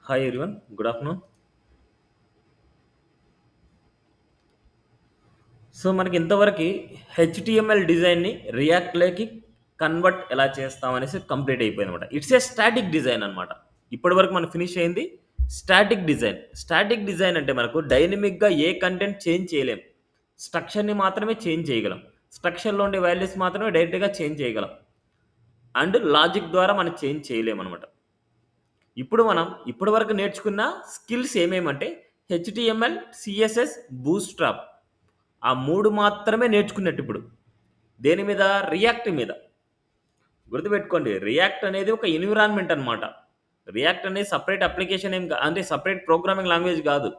Hi everyone, good afternoon. So మనకి ఇంతవరకు HTML డిజైన్ని రియాక్ట్లోకి కన్వర్ట్ ఎలా చేస్తామనేసి కంప్లీట్ అయిపోయింది అనమాట. ఇట్స్ ఏ స్టాటిక్ డిజైన్ అనమాట. ఇప్పటి వరకు మనం ఫినిష్ అయింది స్టాటిక్ డిజైన్. స్టాటిక్ డిజైన్ అంటే మనకు డైనమిక్గా ఏ కంటెంట్ చేంజ్ చేయలేం. స్ట్రక్చర్ని మాత్రమే చేంజ్ చేయగలం. స్ట్రక్చర్లో ఉండే వాల్యూస్ మాత్రమే డైరెక్ట్గా చేంజ్ చేయగలం. అండ్ లాజిక్ ద్వారా మనం చేంజ్ చేయలేమనమాట. ఇప్పుడు మనం ఇప్పటి వరకు నేర్చుకున్న స్కిల్స్ ఏమేమంటే హెచ్టిఎంఎల్, సిఎస్ఎస్, బూస్ట్రాప్ ఆ 3 మాత్రమే నేర్చుకున్నట్టు ఇప్పుడు. దేని మీద? రియాక్ట్ మీద. గుర్తుపెట్టుకోండి. రియాక్ట్ అనేది ఒక ఎన్విరాన్మెంట్ అనమాట. రియాక్ట్ అనేది సెపరేట్ అప్లికేషన్ అంటే సెపరేట్ ప్రోగ్రామింగ్ లాంగ్వేజ్ గాదు.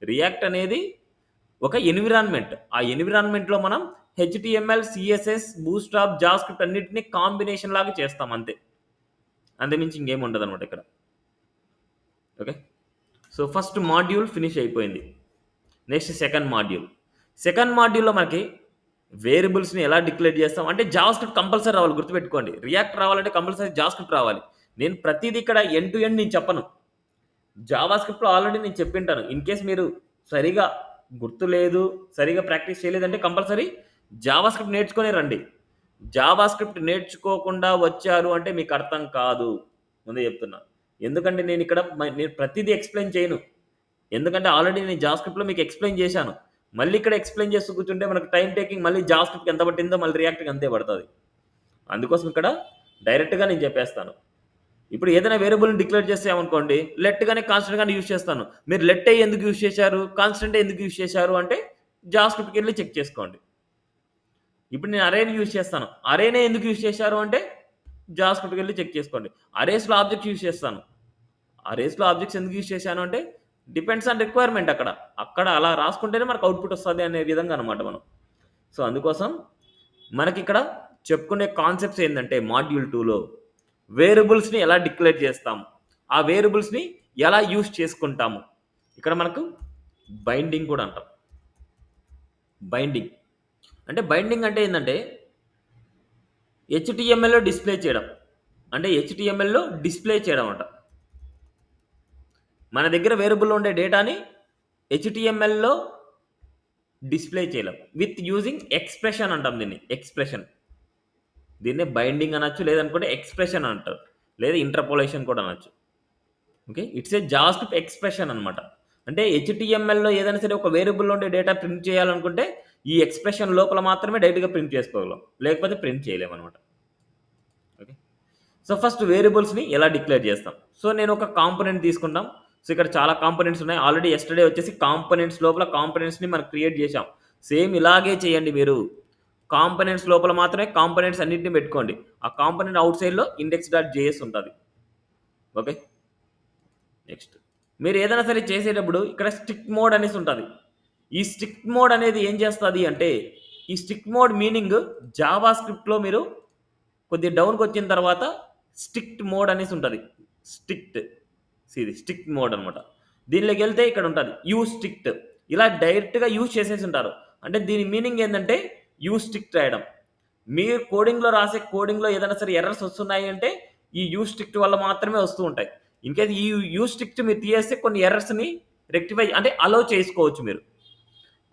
రియాక్ట్ అనేది ఒక ఎన్విరాన్మెంట్. ఆ ఎన్విరాన్మెంట్‌లో మనం హెచ్టీఎంఎల్, సీఎస్ఎస్, బూట్‌స్ట్రాప్, జావాస్క్రిప్ట్ అన్నిటిని కాంబినేషన్ లాగా చేస్తాం అంతే. అంతకుమించి ఇంకేమి ఉండదనమాట ఇక్కడ. Okay. So, first module finish అయిపోయింది. Next second module. సెకండ్ మాడ్యూల్‌లో మనకి వేరియబుల్స్‌ని ఎలా డిక్లేర్ చేస్తాం అంటే జావాస్క్రిప్ట్ కంపల్సరీ రావాలి గుర్తుపెట్టుకోండి. రియాక్ట్ రావాలంటే కంపల్సరీ జావాస్క్రిప్ట్ రావాలి. నేను ప్రతీది ఇక్కడ ఎండ్ టు ఎండ్ నేను చెప్పను. జావాస్క్రిప్ట్‌లో ఆల్రెడీ నేను చెప్పింటాను. ఇన్ కేస్ మీరు సరిగా గుర్తులేదు, సరిగా ప్రాక్టీస్ చేయలేదంటే కంపల్సరీ జావాస్క్రిప్ట్ నేర్చుకొనే రండి. జావాస్క్రిప్ట్ నేర్చుకోకుండా వచ్చారు అంటే మీకు అర్థం కాదు. ముందే చెప్తున్నా. ఎందుకంటే నేను ప్రతీదీ ఎక్స్‌ప్లెయిన్ చేయను. ఎందుకంటే ఆల్రెడీ నేను జావాస్క్రిప్ట్‌లో మీకు ఎక్స్‌ప్లెయిన్ చేశాను. మళ్ళీ ఇక్కడ ఎక్స్‌ప్లెయిన్ చేస్తూ కూర్చుంటే మనకు టైమ్ టేకింగ్ మళ్ళీ జావాస్క్రిప్ట్‌కి ఎంత పట్టిందో మళ్ళీ రియాక్ట్‌కి అంతే పడతది. అందుకోసం ఇక్కడ డైరెక్ట్‌గా నేను చెప్పేస్తాను. ఇప్పుడు ఏదైనా వేరియబుల్‌ని డిక్లేర్ చేసామనుకోండి, లెట్ గాని, కాన్స్టెంట్ గాని యూజ్ చేస్తాను. మీరు లెట్ ఎందుకు యూజ్ చేశారు? కాన్స్టెంట్ ఎందుకు యూజ్ చేశారు? అంటే జావాస్క్రిప్ట్‌కెళ్ళి చెక్ చేసుకోండి. ఇప్పుడు నేను అరేని యూజ్ చేస్తాను. అరేనే ఎందుకు యూజ్ చేశారు అంటే జావాస్క్రిప్ట్‌కెళ్ళి చెక్ చేసుకోండి. అరేస్‌లో ఆబ్జెక్ట్స్ యూజ్ చేస్తాను. అరేస్‌లో ఆబ్జెక్ట్స్ ఎందుకు యూజ్ చేశాను అంటే డిపెండ్స్ ఆన్ రిక్వైర్మెంట్ అక్కడ. అక్కడ అలా రాసుకుంటేనే మనకు అవుట్‌పుట్ వస్తది అనే విధంగా అనమాట మనం. సో, అందుకోసం మనకిక్కడ చెప్పుకునే కాన్సెప్ట్స్ ఏందంటే మాడ్యూల్ 2లో వేరియబుల్స్‌ని ఎలా డిక్లేర్ చేస్తాము? ఆ వేరియబుల్స్‌ని ఎలా యూజ్ చేసుకుంటాము? ఇక్కడ మనకు బైండింగ్ కూడా అంటాం. బైండింగ్. అంటే బైండింగ్ అంటే ఏందంటే హెచ్‌టీఎంఎల్‌లో డిస్‌ప్లే చేయడం. అంటే హెచ్‌టీఎంఎల్‌లో డిస్‌ప్లే చేయడం అంట. మన దగ్గర వేరియబుల్‌లో ఉండే డేటాని హెచ్‌టీఎంఎల్‌లో డిస్‌ప్లే చేయలేం. విత్ యూజింగ్ ఎక్స్‌ప్రెషన్ అంటాం దీన్ని. ఎక్స్‌ప్రెషన్. దీన్నే బైండింగ్ అనొచ్చు. లేదనుకుంటే ఎక్స్‌ప్రెషన్ అంటారు. లేదా ఇంటర్పోలేషన్ కూడా అనొచ్చు. Okay. It's a JavaScript expression అనమాట. అంటే హెచ్‌టీఎంఎల్‌లో ఏదైనా సరే ఒక వేరియబుల్‌లో ఉండే డేటా ప్రింట్ చేయాలనుకుంటే, ఈ ఎక్స్‌ప్రెషన్ లోపల మాత్రమే డైరెక్ట్‌గా ప్రింట్ చేసుకోగలం. లేకపోతే ప్రింట్ చేయలేమనమాట. ఓకే. సో, ఫస్ట్ వేరియబుల్స్‌ని ఎలా డిక్లేర్ చేస్తాం? సో, నేను ఒక కాంపోనెంట్ తీసుకుంటాం. సో, ఇక్కడ చాలా కాంపోనెంట్స్ ఉన్నాయి. ఆల్రెడీ యెస్టర్‌డే వచ్చేసి కాంపోనెంట్స్ లోపల కాంపోనెంట్స్‌ని మనం క్రియేట్ చేశాం. సేమ్ ఇలాగే చేయండి మీరు. కాంపోనెంట్స్ లోపల మాత్రమే కాంపోనెంట్స్ అన్నిటిని పెట్టుకోండి. ఆ కాంపోనెంట్ ఔట్ సైడ్‌లో index.js ఉంటది. ఓకే. నెక్స్ట్. మీరు ఏదైనా సరే చేసేటప్పుడు ఇక్కడ స్ట్రిక్ట్ మోడ్ అనేసి ఉంటది. ఈ స్ట్రిక్ట్ మోడ్ అనేది ఏం చేస్తది అంటే, ఈ స్ట్రిక్ట్ మోడ్ మీనింగ్ జావా స్క్రిప్ట్‌లో మీరు కొద్దిగా డౌన్‌కొచ్చిన తర్వాత స్ట్రిక్ట్ మోడ్ అనేసి ఉంటది. స్ట్రిక్ట్. ఇది స్ట్రిక్ట్ మోడ్ అనమాట. దీనిలోకెళ్తే ఇక్కడ ఉంటది. Use strict. ఇలా డైరెక్ట్‌గా యూజ్ చేసేసుంటారు. అంటే దీని మీనింగ్ ఏందంటే యూజ్ స్ట్రిక్ట్ రాయడం. మీరు కోడింగ్‌లో రాసే కోడింగ్‌లో ఏదైనా సరే ఎర్రర్స్ వస్తున్నాయి అంటే, ఈ యూజ్ స్ట్రిక్ట్ వల్ల మాత్రమే వస్తూ ఉంటాయి. ఇన్‌కేస్ ఈ యూజ్ స్ట్రిక్ట్ మీరు తీసేస్తే కొన్ని ఎర్రర్స్‌ని రెక్టిఫై అంటే అలౌ చేసుకోవచ్చు మీరు.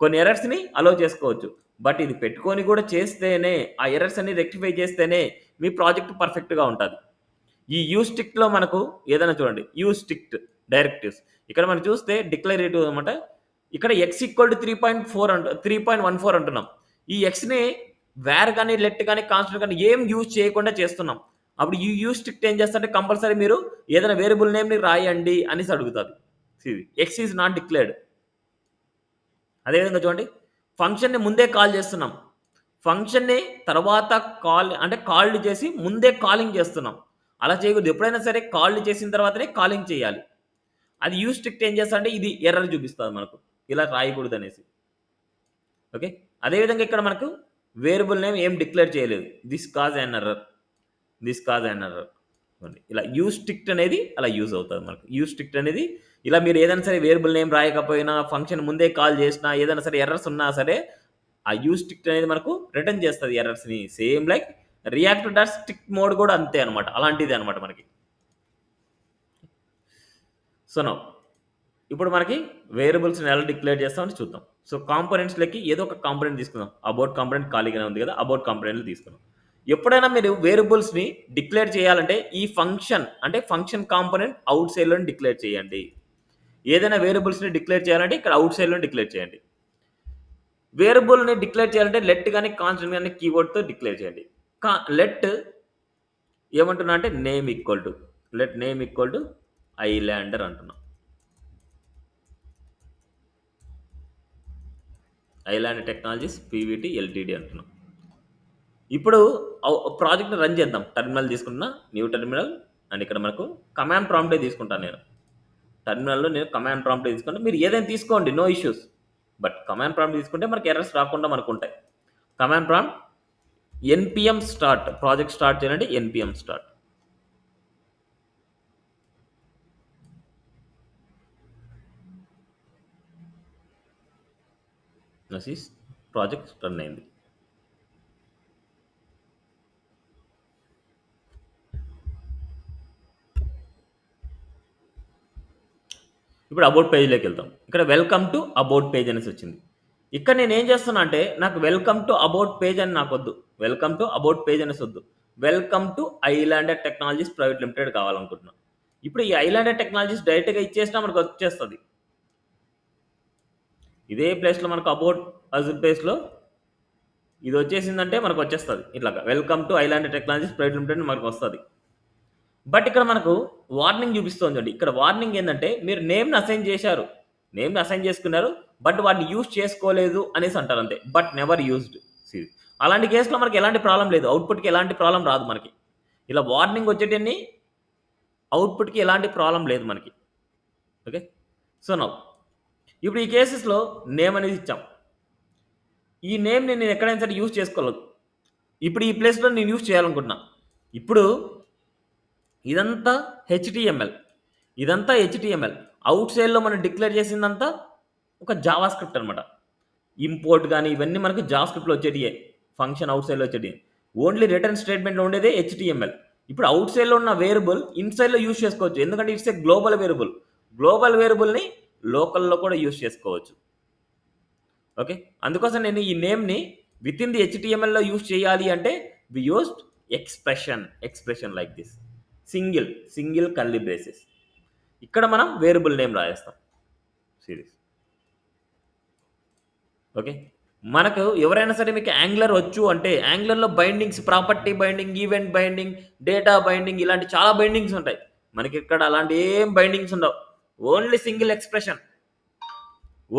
కొన్ని ఎర్రర్స్‌ని అలౌ చేసుకోవచ్చు. బట్ ఇది పెట్టుకొని కూడా చేస్తేనే, ఆ ఎర్రర్స్ అన్ని రెక్టిఫై చేస్తేనే మీ ప్రాజెక్ట్ పర్ఫెక్ట్‌గా ఉంటది. ఈ యూజ్ స్ట్రిక్ట్‌లో మనకు ఏదైనా చూడండి. Use strict directives. ఇక్కడ మనం చూస్తే డిక్లరేటివ్ అనమాట. ఇక్కడ x ఈక్వల్ టు 3.14 అంటున్నాం. ఈ xని వేర్ గాని, లెట్ గాని, కాన్స్టెంట్ గాని ఏం యూజ్ చేయకుండా చేస్తున్నాం. అప్పుడు ఈ యూజ్ స్ట్రిక్ట్ ఏం చేస్తారంటే కంపల్సరీ మీరు ఏదైనా వేరియబుల్ నేమ్‌ని రాయండి అనేసి అడుగుతది. ఇది x ఈస్ నాట్ డిక్లేర్డ్. అదే విధంగా చూడండి. ఫంక్షన్‌ని ముందే కాల్ చేస్తున్నాం. ఫంక్షన్‌ని తర్వాత కాల్డ్ చేసి ముందే కాలింగ్ చేస్తున్నాం. అలా చేయకూడదు. ఎప్పుడైనా సరే కాల్డ్ చేసిన తర్వాతనే కాలింగ్ చేయాలి. అది యూజ్ స్ట్రిక్ట్ ఏం చేస్తదంటే ఇది ఎర్రర్ చూపిస్తది మనకు. ఇలా రాయకూడదనేసి. ఓకే. అదే విధంగా ఇక్కడ మనకు వేరియబుల్ నేమ్ ఏం డిక్లేర్ చేయలేదు. This cause an error. This cause an error. ఇలా యూజ్ స్ట్రిక్ట్ అనేది అలా యూజ్ అవుతది మనకు. యూజ్ స్ట్రిక్ట్ అనేది ఇలా మీరు ఏదైనా సరే వేరియబుల్ నేమ్ రాయకపోయినా, ఫంక్షన్ ముందే కాల్ చేసినా, ఏదైనా సరే ఎర్రర్స్ ఉన్నా సరే, ఆ యూజ్ స్ట్రిక్ట్ అనేది మనకు రిటర్న్ చేస్తది ఎర్రర్స్‌ని. Same like React dot strict mode కూడా అంతే అనమాట. అలాంటిదే అనమాట మనకి. సో నౌ ఇప్పుడు మనకి వేరియబుల్స్ని ఎలా డిక్లేర్ చేస్తామని చూద్దాం. సో కాంపోనెంట్స్లోకి ఏదో ఒక కాంపోనెంట్ తీసుకుందాం. అబౌట్ కాంపోనెంట్ ఖాళీగానే ఉంది కదా, అబౌట్ కాంపోనెంట్లు తీసుకుందాం. ఎప్పుడైనా మీరు వేరియబుల్స్ని డిక్లేర్ చేయాలంటే ఈ ఫంక్షన్ అంటే ఫంక్షన్ కాంపోనెంట్ అవుట్ సైడ్లో డిక్లేర్ చేయండి. ఏదైనా వేరియబుల్స్ని డిక్లేర్ చేయాలంటే ఇక్కడ అవుట్ సైడ్లో డిక్లేర్ చేయండి. వేరియబుల్ని డిక్లేర్ చేయాలంటే లెట్ కానీ కాన్స్టెంట్ కానీ కీవర్డ్తో డిక్లేర్ చేయండి. లెట్ ఏమంటున్నా అంటే name equal to let name equal to Islander అంటున్నా. ఐలాండ్ టెక్నాలజీస్ పీవీటీ ఎల్టీడీ అంటున్నాం. ఇప్పుడు ప్రాజెక్ట్ని రన్ చేద్దాం. టెర్మినల్ తీసుకుంటున్నా, న్యూ టెర్మినల్, అండ్ ఇక్కడ మనకు కమాండ్ ప్రాంప్టే తీసుకుంటాను నేను. టెర్మినల్లో నేను కమాండ్ ప్రాంప్ట్ తీసుకుంటే మీరు ఏదైనా తీసుకోండి, no issues. But command prompt తీసుకుంటే మనకి ఎర్రర్స్ రాకుండా మనకు ఉంటాయి. Command prompt NPM start, project start చేయాలంటే ఎన్పిఎం స్టార్ట్. నసీస్ ప్రాజెక్ట్ రన్ అయింది. ఇప్పుడు అబౌట్ పేజ్లోకి వెళ్తాం. ఇక్కడ వెల్కమ్ టు అబౌట్ పేజ్ అనేసి వచ్చింది. ఇక్కడ నేను ఏం చేస్తున్నా అంటే నాకు వెల్కమ్ టు అబౌట్ పేజ్ అని నాకు వద్దు. వెల్కమ్ టు అబౌట్ పేజ్ అనేసి వద్దు. Welcome to Islander Technologies Private Limited కావాలనుకుంటున్నా. ఇప్పుడు ఈ ఐలాండర్ టెక్నాలజీస్ డైరెక్ట్గా ఇచ్చేసినా మనకు వచ్చేస్తుంది. ఇదే ప్లేస్లో మనకు అబౌట్ అజూర్ పేజ్లో ఇది వచ్చేసిందంటే మనకు వచ్చేస్తుంది. ఇట్లాగా welcome to Islander Technologies Private limited మనకు వస్తుంది. బట్ ఇక్కడ మనకు వార్నింగ్ చూపిస్తోందండి. ఇక్కడ వార్నింగ్ ఏంటంటే మీరు నేమ్ని అసైన్ చేశారు, నేమ్ని అసైన్ చేసుకున్నారు, బట్ వాటిని యూజ్ చేసుకోలేదు అనేసి అంటారు అంతే. But never used. అలాంటి కేసులో మనకి ఎలాంటి ప్రాబ్లం లేదు, అవుట్పుట్కి ఎలాంటి ప్రాబ్లం రాదు మనకి. ఇలా వార్నింగ్ వచ్చేటన్ని అవుట్పుట్కి ఎలాంటి ప్రాబ్లం లేదు మనకి. ఓకే, సో నౌ ఇప్పుడు ఈ కేసెస్లో నేమ్ అనేది ఇచ్చాం. ఈ నేమ్ని నేను ఎక్కడైనా సరే యూజ్ చేసుకోలేదు. ఇప్పుడు ఈ ప్లేస్లో నేను యూజ్ చేయాలనుకుంటున్నా. ఇప్పుడు ఇదంతా హెచ్టిఎంఎల్, ఇదంతా హెచ్టిఎంఎల్. అవుట్ సైడ్లో మనం డిక్లేర్ చేసిందంతా ఒక జావా స్క్రిప్ట్ అనమాట. ఇంపోర్ట్ కానీ ఇవన్నీ మనకు జావా స్క్రిప్ట్లో వచ్చేటియే, ఫంక్షన్ అవుట్ సైడ్లో వచ్చేటి. ఓన్లీ రిటర్న్ స్టేట్మెంట్లో ఉండేదే హెచ్టిఎంఎల్. ఇప్పుడు అవుట్ సైడ్లో ఉన్న వేరియబుల్ ఇన్సైడ్లో యూజ్ చేసుకోవచ్చు, ఎందుకంటే it's a global variable. Global వేరియబుల్ని లోకల్లో కూడా యూజ్ చేసుకోవచ్చు. ఓకే, అందుకోసం నేను ఈ నేమ్ని విత్ ఇన్ ది హెచ్టిఎంఎల్లో యూజ్ చేయాలి అంటే we used expression like this, single curly braces. ఇక్కడ మనం వేరియబుల్ నేమ్ రాయేస్తాం సిరీస్. ఓకే, మనకు ఎవరైనా సరే మీకు యాంగ్లర్ వచ్చు అంటే యాంగ్లర్లో bindings, property binding, event binding, data binding, ఇలాంటి చాలా బైండింగ్స్ ఉంటాయి. మనకి ఇక్కడ అలాంటి ఏం బైండింగ్స్ ఉండవు. Only single expression,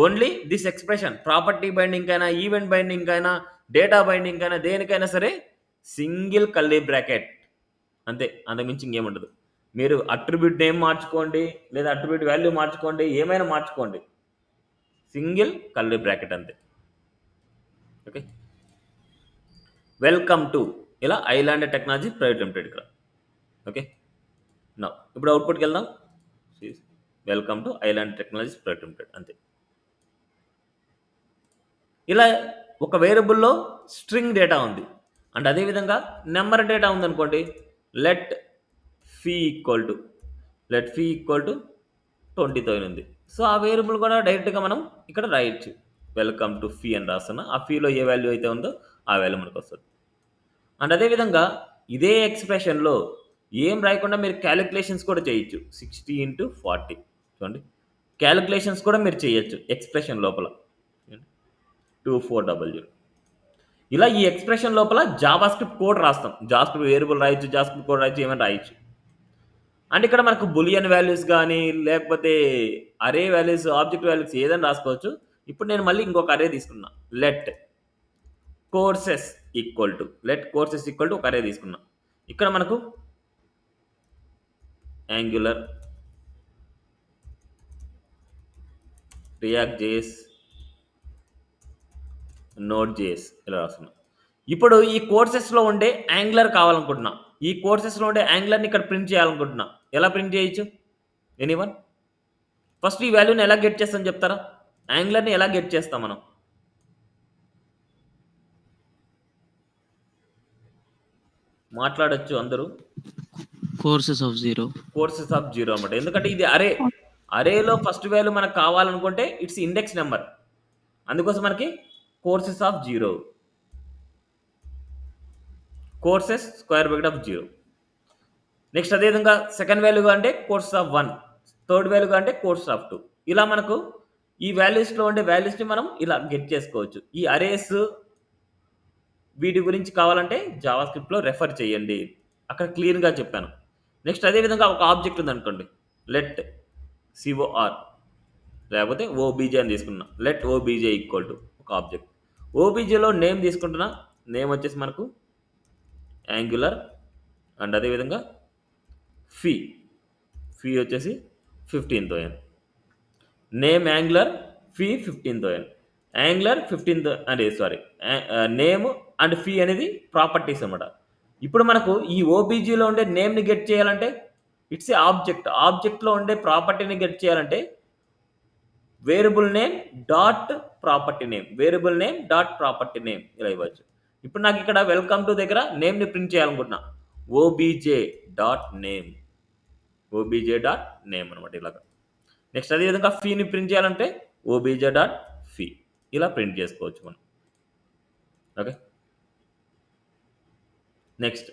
only this expression. Property binding అయినా, ఈవెంట్ బైండింగ్ అయినా, డేటా బైండింగ్ అయినా, దేనికైనా సరే సింగిల్ కర్లీ బ్రాకెట్ అంతే, అంతకుమించి ఇంకేముండదు. మీరు అట్రిబ్యూట్ నేమ్ మార్చుకోండి, లేదా అట్రిబ్యూట్ వాల్యూ మార్చుకోండి, ఏమైనా మార్చుకోండి, సింగిల్ కర్లీ బ్రాకెట్ అంతే. ఓకే, వెల్కమ్ టు ఇలా ఐలాండర్ టెక్నాలజీ ప్రైవేట్ లిమిటెడ్ ఇక్కడ. ఓకే, నా ఇప్పుడు అవుట్పుట్కి వెళ్దాం. Welcome to Islander Technologies Private limited అంతే. ఇలా ఒక వేరియబుల్లో స్ట్రింగ్ డేటా ఉంది అండ్ అదేవిధంగా నెంబర్ డేటా ఉందనుకోండి. లెట్ ఫీ ఈక్వల్ టు 20,000 ఉంది. సో ఆ వేరియబుల్ కూడా డైరెక్ట్గా మనం ఇక్కడ రాయొచ్చు. వెల్కమ్ టు ఫీ అని రాస్తున్నా, ఆ ఫీలో ఏ వాల్యూ అయితే ఉందో ఆ వాల్యూ మనకు వస్తుంది. అండ్ అదేవిధంగా ఇదే ఎక్స్ప్రెషన్లో ఏం రాయకుండా మీరు క్యాలిక్యులేషన్స్ కూడా చేయొచ్చు. 60 × 40 చూడండి, క్యాలిక్యులేషన్స్ కూడా మీరు చేయొచ్చు ఎక్స్ప్రెషన్ లోపల. 2400 ఇలా ఈ ఎక్స్ప్రెషన్ లోపల జావా స్క్రిప్ట్ కోడ్ రాస్తాం. జావా స్క్రిప్ట్ వేరియబుల్ రాయొచ్చు, జావా స్క్రిప్ట్ కోడ్ రాయొచ్చు, ఏమైనా రాయొచ్చు. అండ్ ఇక్కడ మనకు బులియన్ వాల్యూస్ కానీ లేకపోతే అరే వాల్యూస్, ఆబ్జెక్ట్ వాల్యూస్ ఏదైనా రాసుకోవచ్చు. ఇప్పుడు నేను మళ్ళీ ఇంకొక అరే తీసుకున్నా. లెట్ కోర్సెస్ ఈక్వల్ టు ఒక అరే తీసుకున్నా. ఇక్కడ మనకు angular, react JS, node JS ఇలా రాస్తున్నా. ఇప్పుడు ఈ కోర్సెస్లో ఉండే యాంగులర్ కావాలనుకుంటున్నా. ఈ కోర్సెస్లో ఉండే యాంగులర్ని ఇక్కడ ప్రింట్ చేయాలనుకుంటున్నా. ఎలా ప్రింట్ చేయొచ్చు? ఎనీవన్? ఫస్ట్ ఈ వాల్యూని ఎలా గెట్ చేస్తాం చెప్తారా? యాంగులర్ని ఎలా గెట్ చేస్తాం మనం? మాట్లాడొచ్చు అందరూ. కోర్సెస్ ఆఫ్ జీరో అనమాట, ఎందుకంటే ఇది అరే. అరేలో ఫస్ట్ వాల్యూ మనకు కావాలనుకుంటే ఇట్స్ ఇండెక్స్ నెంబర్. అందుకోసం మనకి courses of 0, courses square bracket of 0. Next అదేవిధంగా సెకండ్ వాల్యూగా అంటే కోర్సెస్ ఆఫ్ 1, థర్డ్ వాల్యూగా అంటే కోర్సెస్ ఆఫ్ 2. ఇలా మనకు ఈ వాల్యూస్లో ఉండే వాల్యూస్ని మనం ఇలా గెట్ చేసుకోవచ్చు. ఈ అరేస్ వీటి గురించి కావాలంటే జావా స్క్రిప్ట్లో రెఫర్ చేయండి, అక్కడ క్లియర్గా చెప్పాను. నెక్స్ట్ అదేవిధంగా ఒక ఆబ్జెక్ట్ ఉందనుకోండి, లెట్ సిఓఆర్ లేకపోతే ఓబీజే అని తీసుకున్నా. లెట్ ఓబీజే ఈక్వల్ టు ఒక ఆబ్జెక్ట్. ఓబీజేలో నేమ్ తీసుకుంటున్నా. నేమ్ వచ్చేసి మనకు యాంగులర్ అండ్ అదేవిధంగా ఫీ వచ్చేసి 15,000. Name Angular, fee 15,000. యాంగులర్ 15 అంటే సారీ నేమ్ అండ్ ఫీ అనేది ప్రాపర్టీస్ అనమాట. ఇప్పుడు మనకు ఈ ఓబీజీలో ఉండే నేమ్ని గెట్ చేయాలంటే ఇట్స్ ఏ ఆబ్జెక్ట్. ఆబ్జెక్ట్లో ఉండే ప్రాపర్టీని గెట్ చేయాలంటే variable name dot property name, variable name dot property name ఇలా ఇవ్వచ్చు. ఇప్పుడు నాకు ఇక్కడ వెల్కమ్ టు దగ్గర నేమ్ని ప్రింట్ చేయాలనుకుంటున్నా. OBJ dot name, OBJ dot name అనమాట ఇలాగా. నెక్స్ట్ అదేవిధంగా ఫీని ప్రింట్ చేయాలంటే ఓబీజే డాట్ ఫీ ఇలా ప్రింట్ చేసుకోవచ్చు మనం. ఓకే, నెక్స్ట్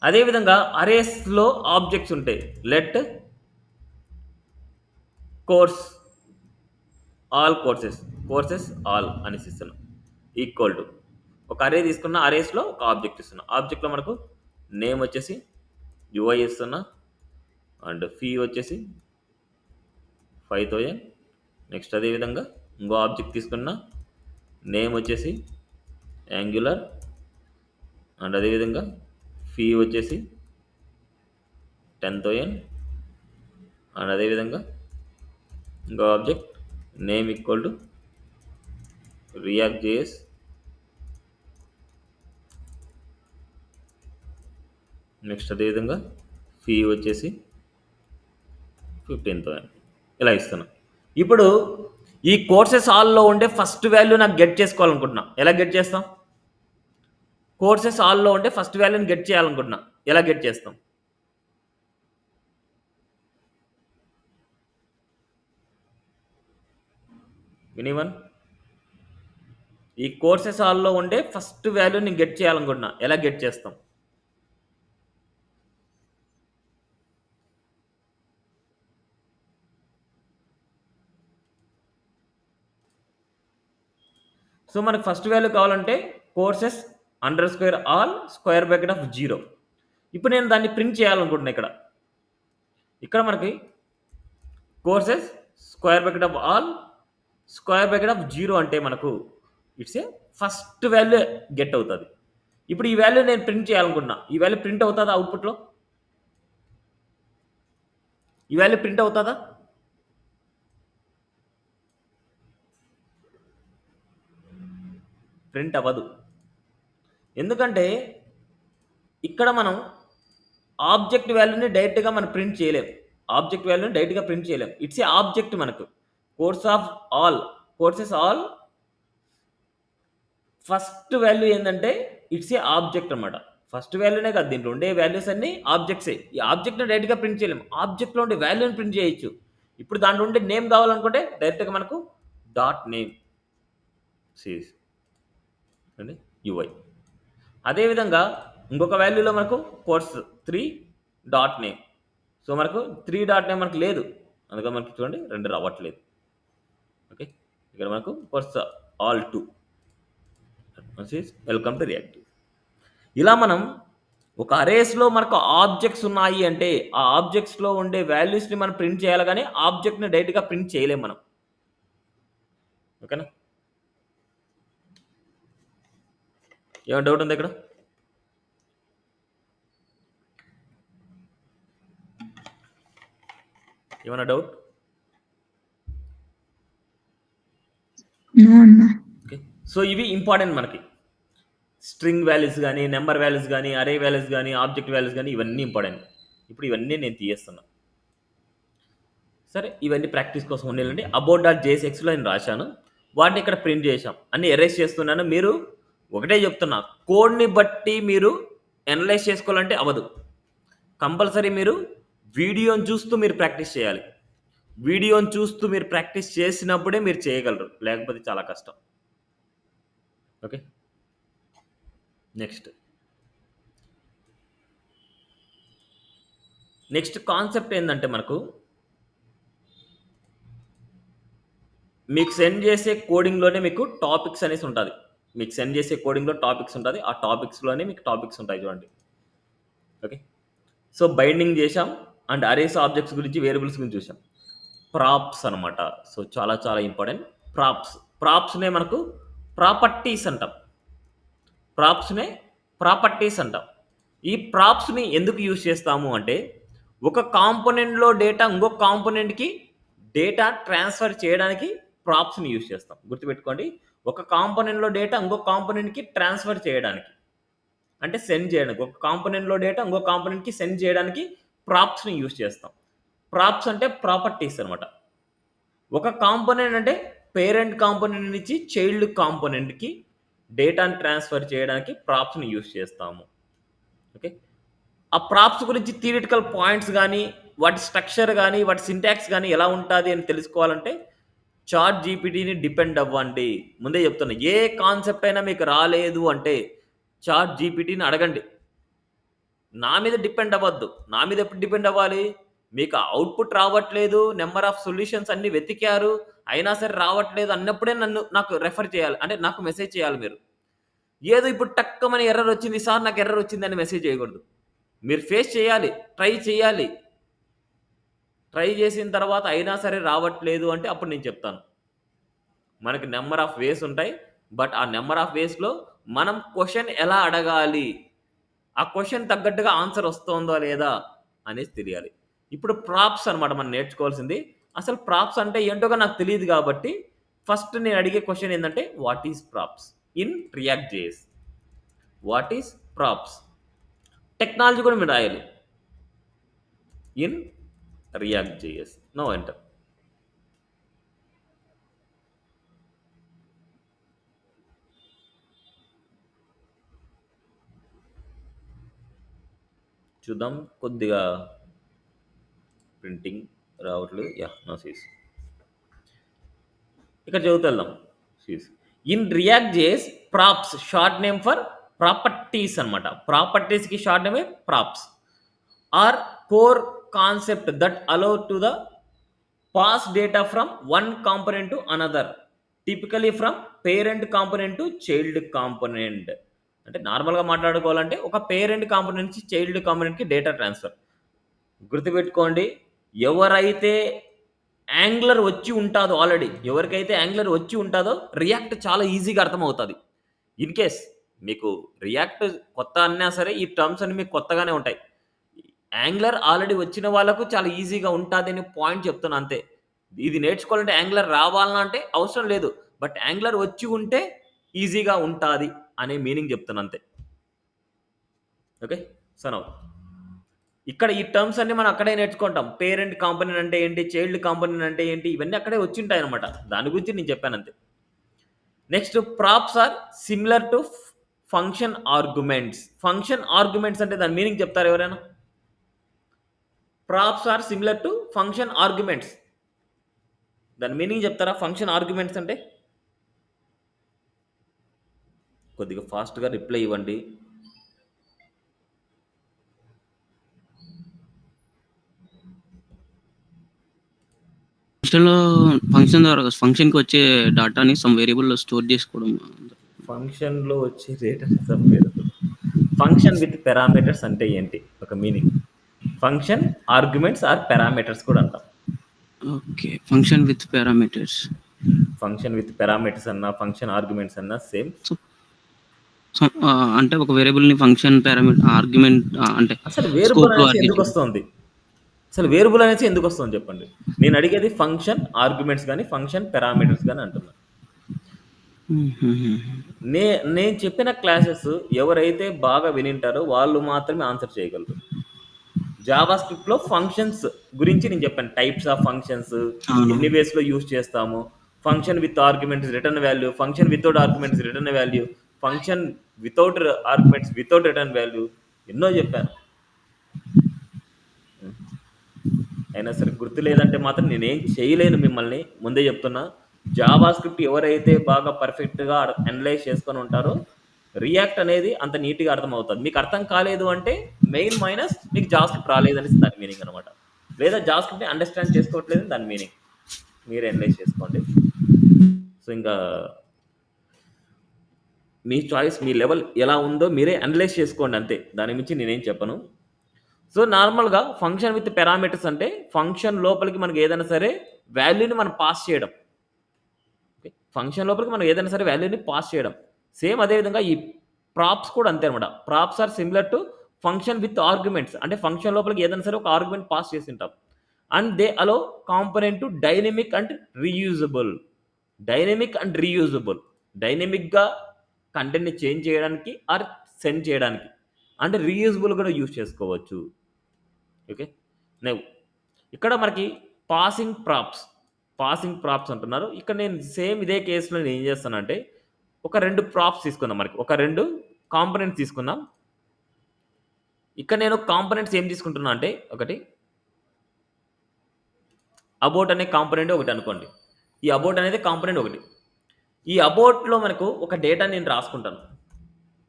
అదేవిధంగా అరేస్లో ఆబ్జెక్ట్స్ ఉంటాయి. Let course all courses all అనేసి ఇస్తున్నాం ఈక్వల్ టు ఒక అరే తీసుకున్న, అరేస్లో ఒక ఆబ్జెక్ట్ ఇస్తున్నా. ఆబ్జెక్ట్లో మనకు నేమ్ వచ్చేసి యుఐ ఇస్తున్నా అండ్ ఫీ వచ్చేసి 5,000. నెక్స్ట్ అదేవిధంగా ఇంకో ఆబ్జెక్ట్ తీసుకున్నా, నేమ్ వచ్చేసి యాంగులర్ అండ్ అదేవిధంగా ఫీ వచ్చేసి 10,000 అండ్ అదేవిధంగా ఇంకో object name equal to react JS next అదేవిధంగా ఫీ వచ్చేసి 15,000 ఇలా ఇస్తాను. ఇప్పుడు ఈ కోర్సెస్ ఆల్లో ఉండే ఫస్ట్ వాల్యూ నాకు గెట్ చేసుకోవాలనుకుంటున్నా. ఎలా గెట్ చేస్తాం? కోర్సెస్ ఆల్లో ఉండే ఫస్ట్ వాల్యూని గెట్ చేయాలనుకుంటున్నా. ఎలా గెట్ చేస్తాం? ఎనీవన్? ఈ కోర్సెస్ ఆల్లో ఉండే ఫస్ట్ వాల్యూని గెట్ చేయాలనుకుంటున్నా. ఎలా గెట్ చేస్తాం? సో మనకు ఫస్ట్ వాల్యూ కావాలంటే courses under square all square bracket of 0. ఇప్పుడు నేను దాన్ని ప్రింట్ చేయాలనుకుంటున్నా. ఇక్కడ మనకి courses square bracket of all square bracket of 0 అంటే మనకు it's a first value get అవుతుంది. ఇప్పుడు ఈ వాల్యూ నేను ప్రింట్ చేయాలనుకుంటున్నా. ఈ వాల్యూ ప్రింట్ అవుతుందా? అవుట్పుట్లో ఈ వాల్యూ ప్రింట్ అవుతుందా? ప్రింట్ అవ్వదు. ఎందుకంటే ఇక్కడ మనం ఆబ్జెక్ట్ వాల్యూని డైరెక్ట్గా మనం ప్రింట్ చేయలేం. It's a object. మనకు కోర్సెస్ ఆల్ ఫస్ట్ వాల్యూ ఏంటంటే ఇట్స్ ఏ ఆబ్జెక్ట్ అనమాట. ఫస్ట్ వాల్యూనే కాదు, దీంట్లో ఉండే వాల్యూస్ అన్ని ఆబ్జెక్ట్సే. ఈ ఆబ్జెక్ట్ని డైరెక్ట్గా ప్రింట్ చేయలేము. ఆబ్జెక్ట్లో ఉండే వాల్యూని ప్రింట్ చేయొచ్చు. ఇప్పుడు దాంట్లో ఉండే నేమ్ కావాలనుకుంటే డైరెక్ట్గా మనకు డాట్ నేమ్ సిరీస్ అండి యుఐ. అదేవిధంగా ఇంకొక వాల్యూలో మనకు కోర్స్ 3 డాట్ నేమ్. సో మనకు 3 డాట్ నేమ్ మనకు లేదు, అందుకని మనకి చూడండి 2 రావట్లేదు. ఓకే, ఇక్కడ మనకు course all 2 welcome to react. ఇలా మనం ఒక అరేస్లో మనకు ఆబ్జెక్ట్స్ ఉన్నాయి అంటే ఆ ఆబ్జెక్ట్స్లో ఉండే వాల్యూస్ని మనం ప్రింట్ చేయాలి, కానీ ఆబ్జెక్ట్ని డైరెక్ట్గా ప్రింట్ చేయలేం మనం. ఓకేనా? ఏమైనా డౌట్ ఉంది ఇక్కడ? ఏమైనా డౌట్? ఓకే, సో ఇవి ఇంపార్టెంట్ మనకి. స్ట్రింగ్ వాల్యూస్ కానీ, నెంబర్ వాల్యూస్ కానీ, అరే వాల్యూస్ కానీ, ఆబ్జెక్ట్ వాల్యూస్ కానీ ఇవన్నీ ఇంపార్టెంట్. ఇప్పుడు ఇవన్నీ నేను తీయేస్తున్నా. సరే, ఇవన్నీ ప్రాక్టీస్ కోసం ఉండేలండి. about.jsxలో నేను రాశాను, వాటిని ఇక్కడ ప్రింట్ చేశాం. అన్ని ఎరేస్ చేస్తున్నాను. మీరు ఒకటే చెప్తున్నా, కోడ్ని బట్టి మీరు అనలైజ్ చేసుకోవాలంటే అవ్వదు. కంపల్సరీ మీరు వీడియోని చూస్తూ మీరు ప్రాక్టీస్ చేయాలి. వీడియోని చూస్తూ మీరు ప్రాక్టీస్ చేసినప్పుడే మీరు చేయగలరు. లేకపోతే చాలా కష్టం. ఓకే. నెక్స్ట్. నెక్స్ట్ కాన్సెప్ట్ ఏందంటే మనకు మీకు సెండ్ చేసే కోడింగ్‌లోనే మీకు టాపిక్స్ అనేసి ఉంటది. మీకు సెండ్ చేసే కోడింగ్‌లో టాపిక్స్ ఉంటది. ఆ టాపిక్స్‌లోనే మీకు టాపిక్స్ ఉంటాయి చూడండి. ఓకే. సో, బైండింగ్ చేశాం. అండ్ అరేస్ ఆబ్జెక్ట్స్ గురించి, వేరియబుల్స్ గురించి చూసాం. ప్రాప్స్ అనమాట. సో, చాలా చాలా ఇంపార్టెంట్. ప్రాప్స్. ప్రాప్స్‌నే మనకు ప్రాపర్టీస్ అంటాం. ప్రాప్స్‌నే ప్రాపర్టీస్ అంటాం. ఈ ప్రాప్స్‌ని ఎందుకు యూజ్ చేస్తాము అంటే, ఒక కాంపోనెంట్‌లో డేటా ఇంకొక కాంపోనెంట్‌కి డేటా ట్రాన్స్‌ఫర్ చేయడానికి ప్రాప్స్‌ని యూజ్ చేస్తాం. గుర్తుపెట్టుకోండి. ఒక కాంపోనెంట్‌లో డేటా ఇంకొక కాంపోనెంట్‌కి ట్రాన్స్‌ఫర్ చేయడానికి. అంటే సెండ్ చేయడానికి. ఒక కాంపోనెంట్‌లో డేటా ఇంకొక కాంపోనెంట్‌కి సెండ్ చేయడానికి ప్రాప్స్‌ని యూజ్ చేస్తాం. ప్రాప్స్ అంటే ప్రాపర్టీస్ అనమాట. ఒక కాంపోనెంట్ అంటే పేరెంట్ కాంపోనెంట్ నుంచి చైల్డ్ కాంపోనెంట్‌కి డేటాను ట్రాన్స్‌ఫర్ చేయడానికి ప్రాప్స్‌ని యూజ్ చేస్తాము. ఓకే. ఆ ప్రాప్స్ గురించి థియరిటికల్ పాయింట్స్ గాని, వాటి స్ట్రక్చర్ గాని, వాటి సింటాక్స్ గాని ఎలా ఉంటాది అని తెలుసుకోవాలంటే చాట్ జీపీటీని డిపెండ్ అవ్వండి. ముందే చెప్తున్నా. ఏ కాన్సెప్ట్ అయినా మీకు రాలేదు అంటే చాట్ జీపీటీని అడగండి. నా మీద డిపెండ్ అవ్వద్దు. నా మీద ఎప్పుడు డిపెండ్ అవ్వాలి? మీకు అవుట్‌పుట్ రావట్లేదు. నంబర్ ఆఫ్ సొల్యూషన్స్ అన్నీ వెతికారు. అయినా సరే రావట్లేదు అన్నప్పుడే నాకు రెఫర్ చేయాలి. అంటే నాకు మెసేజ్ చేయాలి మీరు. ఏదో ఇప్పుడు టక్కమని ఎర్రర్ వచ్చింది. సార్ నాకు ఎర్రర్ వచ్చిందని మెసేజ్ చేయకూడదు. మీరు ఫేస్ చేయాలి. ట్రై చేయాలి. ట్రై చేసిన తర్వాత అయినా సరే రావట్లేదు అంటే అప్పుడు నేను చెప్తాను. మనకి నంబర్ ఆఫ్ వేస్ ఉంటాయి. బట్ ఆ నంబర్ ఆఫ్ వేస్‌లో మనం క్వెషన్ ఎలా అడగాలి? ఆ క్వెషన్ తగ్గట్టుగా ఆన్సర్ వస్తోందా లేదా అనేసి తెలియాలి. ఇప్పుడు ప్రాప్స్ అనమాట మనం నేర్చుకోవాల్సింది. అసలు ప్రాప్స్ అంటే ఏంటోగా నాకు తెలీదు గాబట్టి, ఫస్ట్ నేను అడిగే క్వెషన్ ఏందంటే, what is props in React JS? What is props? Technology కూడా మీరు రాయాలి. In React JS. Now enter. చూద్దాం కొద్దిగా ప్రింటింగ్ రావట్లేదు. యాహ్! Now sees. ఇక్కడ చదువుతెళ్దాం. Sees. In React JS props short name for properties అనమాట. ప్రాపర్టీస్‌కి షార్ట్ నేమే props. Are core concept that allow to the pass data from one component to another. Typically from parent component to child component. అంటే నార్మల్‌గా మాట్లాడుకోవాలంటే ఒక parent component నుంచి child కాంపోనెంట్‌కి data transfer. గుర్తుపెట్టుకోండి. ఎవరైతే యాంగ్లర్ వచ్చి ఉంటాదో ఆల్రెడీ. ఎవరికైతే యాంగ్లర్ వచ్చి ఉంటాదో రియాక్ట్ చాలా ఈజీగా అర్థమవుతది. ఇన్ కేస్ మీకు రియాక్ట్ కొత్త అన్నా సరే ఈ టర్మ్స్ అన్ని మీకు కొత్తగానే ఉంటాయి. యాంగ్లర్ ఆల్రెడీ వచ్చిన వాళ్ళకు చాలా ఈజీగా ఉంటాదని పాయింట్ చెప్తున్నా అంతే. ఇది నేర్చుకోవాలంటే యాంగ్లర్ రావాలనా అంటే అవసరం లేదు. బట్ యాంగ్లర్ వచ్చి ఉంటే ఈజీగా ఉంటాది అనే మీనింగ్ చెప్తున్నా అంతే. ఓకే. సో, నౌ ఇక్కడ ఈ టర్మ్స్ అన్నీ మనం అక్కడే నేర్చుకుంటాం. పేరెంట్ కాంపోనెంట్ అంటే ఏంటి? చైల్డ్ కాంపోనెంట్ అంటే ఏంటి? ఇవన్నీ అక్కడే వచ్చుంటాయన్నమాట. దాని గురించి నేను చెప్పానంతే. Next props are similar to function arguments. Function arguments అంటే దాని మీనింగ్ చెప్తారా ఎవరైనా? Props are similar to function arguments. దాని మీనింగ్ చెప్తారా? ఫంక్షన్ ఆర్గ్యుమెంట్స్ అంటే? కొద్దిగా ఫాస్ట్‌గా రిప్లై ఇవ్వండి. ఫంక్షన్‌లో ఫంక్షన్ ద్వారా ఫంక్షన్‌కి వచ్చే డాటాని సమ్ వేరియబుల్‌లో స్టోర్ చేసుకోవడం. ఫంక్షన్‌లో వచ్చే data some variable. Function with parameters అంటే ఏంటి? ఒక meaning. Function arguments or parameters కూడా అంటాం. Okay. Function with parameters. Function with parameters అన్నా, ఫంక్షన్ ఆర్గ్యుమెంట్స్ అన్నా సేమ్. సో సో అంటే ఒక వేరియబుల్‌ని ఫంక్షన్ ఆర్గ్యుమెంట్ అంటే అసలు వేరియబుల్ స్కోప్‌లో అనేసి ఆర్గ్యుమెంట్. ఎందుకొస్తోంది? అసలు వేరియబుల్ అనేసి ఎందుకొస్తుంది చెప్పండి? నేను అడిగేది ఫంక్షన్ ఆర్గ్యుమెంట్స్ గాని, ఫంక్షన్ పారామీటర్స్ గాని అంటున్నా. హుహుహు. నే నేను చెప్పిన క్లాసెస్ ఎవరైతే బాగా వినింటారో వాళ్ళు మాత్రమే ఆన్సర్ చేయగలరు. జావా స్క్రిప్ట్‌లో ఫంక్షన్స్ గురించి నేను చెప్పాను. టైప్స్ ఆఫ్ ఫంక్షన్స్ అవును. ఎన్ని వేస్‌లో యూజ్ చేస్తాము. Function with arguments return value, function without arguments return value, function without arguments without return value ఎన్నో చెప్పాను. హ్మ్. అయినా సరే గుర్తు లేదంటే మాత్రం నేనేం చేయలేను మిమ్మల్ని. ముందే చెప్తున్నా. జావా స్క్రిప్ట్ ఎవరైతే బాగా పర్ఫెక్ట్‌గా అనలైజ్ చేసుకొని ఉంటారో, రియాక్ట్ అనేది అంత నీట్‌గా అర్థమవుతది. మీకు అర్థం కాలేదు అంటే మెయిన్ మైనస్ మీకు జావా స్క్రిప్ట్ రాలేదనేసి దాని మీనింగ్ అనమాట. లేదా జావా స్క్రిప్ట్‌ని అండర్‌స్టాండ్ చేసుకోవట్లేదని దాని మీనింగ్. మీరే అనలైజ్ చేసుకోండి. సో, ఇంకా మీ చాయిస్, మీ లెవెల్ ఎలా ఉందో మీరే అనలైజ్ చేసుకోండి అంతే. దానికి మించి నేనేం చెప్పను. సో, నార్మల్‌గా ఫంక్షన్ విత్ పారామీటర్స్ అంటే ఫంక్షన్ లోపలికి మనకి ఏదైనా సరే వాల్యూని మనం పాస్ చేయడం. ఓకే. ఫంక్షన్ లోపలికి మనం ఏదైనా సరే వాల్యూని పాస్ చేయడం. సేమ్ అదే విధంగా ఈ ప్రాప్స్ కూడా అంతే అనమాట. Props are similar to function with arguments. అంటే ఫంక్షన్ లోపలికి ఏదైనా సరే ఒక ఆర్గ్యుమెంట్ పాస్ చేసింటాం. And they allow component to dynamic and reusable. Dynamic and reusable. డైనమిక్‌గా కంటెంట్‌ని చేంజ్ చేయడానికి ఆర్ సెండ్ చేయడానికి. అంటే రీయూజబుల్ కూడా యూజ్ చేసుకోవచ్చు. ఓకే. నౌ ఇక్కడ మనకి పాసింగ్ ప్రాప్స్. పాసింగ్ ప్రాప్స్ అంటున్నారు. ఇక్కడ నేను సేమ్ ఇదే కేస్‌లో నేనేం చేస్తానంటే, ఒక 2 ప్రాప్స్ తీసుకుందాం మనకి. ఒక 2 కాంపోనెంట్స్ తీసుకుందాం. ఇక్కడ నేను కాంపోనెంట్స్ ఏం తీసుకుంటున్నా అంటే, ఒకటి అబౌట్ అనే కాంపోనెంట్ ఒకటి అనుకోండి. ఈ అబౌట్ అనేది కాంపోనెంట్ ఒకటి. ఈ అబౌట్‌లో మనకు ఒక డేటా నేను రాసుకుంటాను.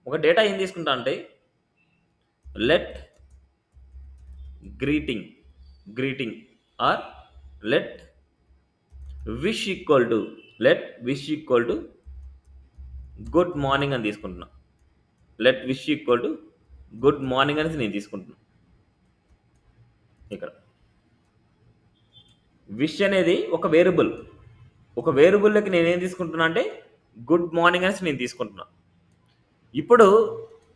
ఒక డేటా ఏం తీసుకుంటా అంటే, let greeting, greeting or let wish equal to, let wish equal to good morning అని తీసుకుంటున్నా. Let wish equal to good morning అనేసి నేను తీసుకుంటున్నా. ఇక్కడ విష్ అనేది ఒక వేరియబుల్. ఒక వేరియబుల్‌లోకి నేనేం తీసుకుంటున్నా అంటే గుడ్ మార్నింగ్ అనేసి నేను తీసుకుంటున్నా. ఇప్పుడు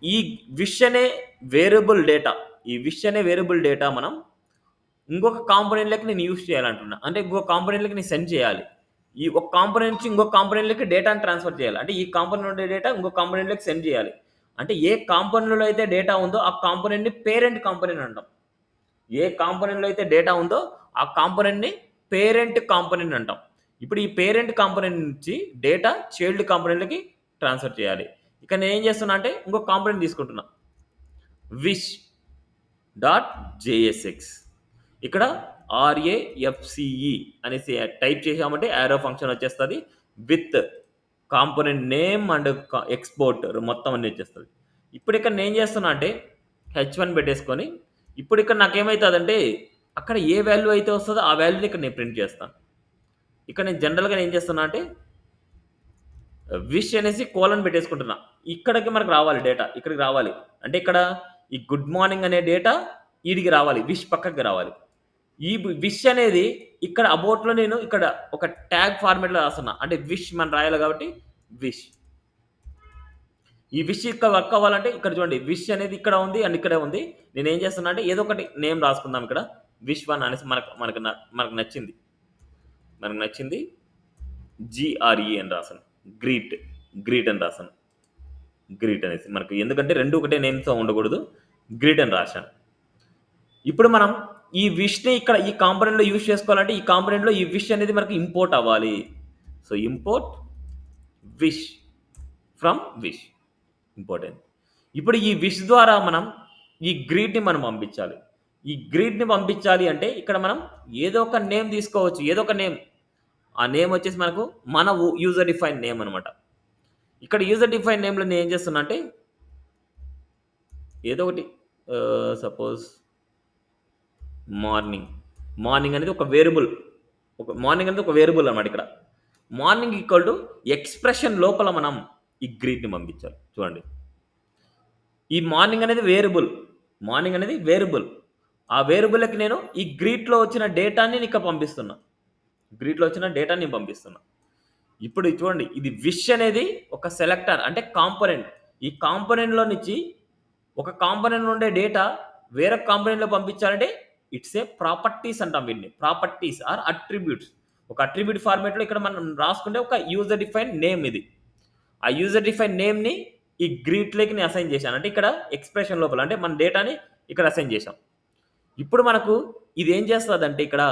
ఈ విష్ అనే వేరియబుల్ డేటా, ఈ విష్ అనే వేరియబుల్ డేటా మనం ఇంకొక కాంపోనెంట్‌లోకి నేను యూజ్ చేయాలంటున్నా. అంటే ఇంకొక కాంపోనెంట్‌లోకి నేను సెండ్ చేయాలి. ఈ ఒక కాంపోనెంట్ నుంచి ఇంకొక కాంపోనెంట్‌లోకి డేటాను ట్రాన్స్‌ఫర్ చేయాలి. అంటే ఈ కాంపోనెంట్ ఉండే డేటా ఇంకొక కాంపోనెంట్‌లోకి సెండ్ చేయాలి. అంటే ఏ కాంపోనెంట్‌లో అయితే డేటా ఉందో ఆ కాంపోనెంట్‌ని పేరెంట్ కాంపోనెంట్ అంటాం. ఏ కాంపోనెంట్‌లో అయితే డేటా ఉందో ఆ కాంపోనెంట్‌ని పేరెంట్ కాంపోనెంట్ అంటాం. ఇప్పుడు ఈ పేరెంట్ కాంపోనెంట్ నుంచి డేటా చైల్డ్ కాంపోనెంట్‌లోకి ట్రాన్స్‌ఫర్ చేయాలి. ఇక నేనేం చేస్తున్నా అంటే ఇంకొక కాంపోనెంట్ తీసుకుంటున్నా. Wish dot JSX. ఇక్కడ ఆర్ఏఎఫ్సిఈ అనేసి టైప్ చేసామంటే యారో ఫంక్షన్ వచ్చేస్తది. With component name and export మొత్తం అన్నీ వచ్చేస్తది. ఇప్పుడు ఇక్కడ నేనేం చేస్తున్నా అంటే హెచ్1 పెట్టేసుకొని, ఇప్పుడు ఇక్కడ నాకేమైతదంటే అక్కడ ఏ వాల్యూ అయితే వస్తదో ఆ వాల్యూని ఇక్కడ నేను ప్రింట్ చేస్తాను. ఇక్కడ నేను జనరల్‌గా ఏం చేస్తున్నా అంటే విష్ అనేసి కోలన్ పెట్టేసుకుంటున్నా. ఇక్కడికి మనకు రావాలి డేటా. ఇక్కడికి రావాలి. అంటే ఇక్కడ ఈ గుడ్ మార్నింగ్ అనే డేటా ఈడికి రావాలి. విష్ పక్కకి రావాలి. ఈ విష్ అనేది ఇక్కడ అబౌట్‌లో నేను ఇక్కడ ఒక ట్యాగ్ ఫార్మాట్‌లో రాస్తున్నా. అంటే విష్ మనం రాయాలి కాబట్టి విష్. ఈ విష్ ఇక్కడ వర్క్ అవ్వాలంటే ఇక్కడ చూడండి. విష్ అనేది ఇక్కడ ఉంది అండ్ ఇక్కడే ఉంది. నేనేం చేస్తున్నా అంటే ఏదో ఒకటి నేమ్ రాసుకుందాం ఇక్కడ. విష్ 1 అనేసి మనకు నచ్చింది. మనకు నచ్చింది జీఆర్‌ఈ అని రాసాను. గ్రీట్, గ్రీట్ అని రాసాను. గ్రీట్ అనేసి. మనకు ఎందుకంటే 2 ఒకటే నేమ్‌తో ఉండకూడదు. గ్రీట్ అని రాశాను. ఇప్పుడు మనం ఈ విష్‌ని ఇక్కడ ఈ కాంపోనెంట్‌లో యూజ్ చేసుకోవాలంటే ఈ కాంపోనెంట్‌లో ఈ విష్ అనేది మనకు ఇంపోర్ట్ అవ్వాలి. So, import wish from wish. Important. ఇప్పుడు ఈ విష్ ద్వారా మనం ఈ గ్రీట్‌ని మనం పంపించాలి. ఈ గ్రీట్‌ని పంపించాలి అంటే ఇక్కడ మనం ఏదో ఒక నేమ్ తీసుకోవచ్చు. ఏదో ఒక నేమ్. ఆ నేమ్ వచ్చేసి మనకు మన యూజర్ డిఫైన్డ్ నేమ్ అనమాట. ఇక్కడ యూజర్ డిఫైన్డ్ నేమ్‌లో నేను ఏం చేస్తున్నా అంటే ఏదో ఒకటి సపోజ్ మార్నింగ్. మార్నింగ్ అనేది ఒక వేరియబుల్. మార్నింగ్ అనేది ఒక వేరియబుల్ అనమాట ఇక్కడ. మార్నింగ్ ఈక్వల్ టు ఎక్స్‌ప్రెషన్ లోపల మనం ఈ గ్రీట్‌ని పంపించాలి. చూడండి. ఈ మార్నింగ్ అనేది వేరియబుల్. మార్నింగ్ అనేది వేరియబుల్. ఆ వేరియబుల్‌కి నేను ఈ గ్రీట్‌లో వచ్చిన డేటాని నేను ఇక్కడ పంపిస్తున్నా. గ్రీట్‌లో వచ్చిన డేటాని నేను పంపిస్తున్నా. ఇప్పుడు ఇది చూడండి. ఇది విష్ అనేది ఒక సెలెక్టర్ అంటే కాంపోనెంట్. ఈ కాంపోనెంట్‌లో నుంచి ఒక కాంపోనెంట్ ఉండే డేటా వేరొక కాంపోనెంట్‌లో పంపించాలంటే ఇట్స్ ఏ ప్రాపర్టీస్ అంటాం వీటిని. Properties are attributes. ఒక అట్రిబ్యూట్ ఫార్మాట్‌లో ఇక్కడ మనం రాసుకుంటే ఒక యూజర్ డిఫైన్డ్ నేమ్ ఇది. ఆ యూజర్ డిఫైన్డ్ నేమ్‌ని ఈ గ్రీట్‌లోకి నేను అసైన్ చేశాను. అంటే ఇక్కడ ఎక్స్‌ప్రెషన్ లోపల అంటే మన డేటాని ఇక్కడ అసైన్ చేశాం. ఇప్పుడు మనకు ఇది ఏం చేస్తదంటే ఇక్కడ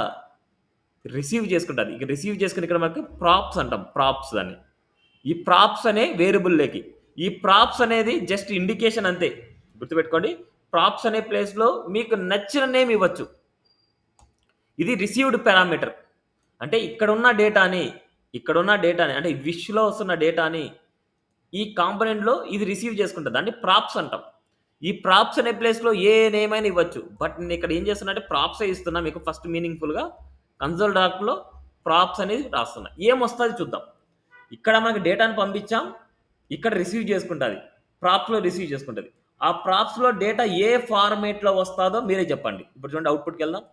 రిసీవ్ చేసుకుంటది. ఇక రిసీవ్ చేసుకొని ఇక్కడ మనకు ప్రాప్స్ అంటాం. ప్రాప్స్ అని. ఈ ప్రాప్స్ అనే వేరియబుల్‌లోకి. ఈ ప్రాప్స్ అనేది జస్ట్ ఇండికేషన్ అంతే. గుర్తుపెట్టుకోండి. ప్రాప్స్ అనే ప్లేస్‌లో మీకు నచ్చిన నేమ్ ఇవ్వచ్చు. ఇది రిసీవ్డ్ పారామీటర్. అంటే ఇక్కడున్న డేటాని అంటే విష్‌లో వస్తున్న డేటాని ఈ కాంపోనెంట్‌లో ఇది రిసీవ్ చేసుకుంటది. దాన్ని ప్రాప్స్ అంటాం. ఈ ప్రాప్స్ అనే ప్లేస్‌లో ఏ నేమ్ అయినా ఇవ్వచ్చు. బట్ నేనిక్కడ ఏం చేస్తున్నా అంటే ప్రాప్సే ఇస్తున్నా మీకు ఫస్ట్ మీనింగ్‌ఫుల్‌గా. కన్సోల్ డాక్‌లో ప్రాప్స్ అనేది రాస్తున్నా. ఏమొస్తది చూద్దాం. ఇక్కడ మనకు డేటాను పంపించాం. ఇక్కడ రిసీవ్ చేసుకుంటది. ప్రాప్స్‌లో రిసీవ్ చేసుకుంటది. ఆ ప్రాప్స్‌లో డేటా ఏ ఫార్మాట్‌లో వస్తాదో మీరే చెప్పండి. ఇప్పుడు చూడండి అవుట్‌పుట్‌కెళ్దాం.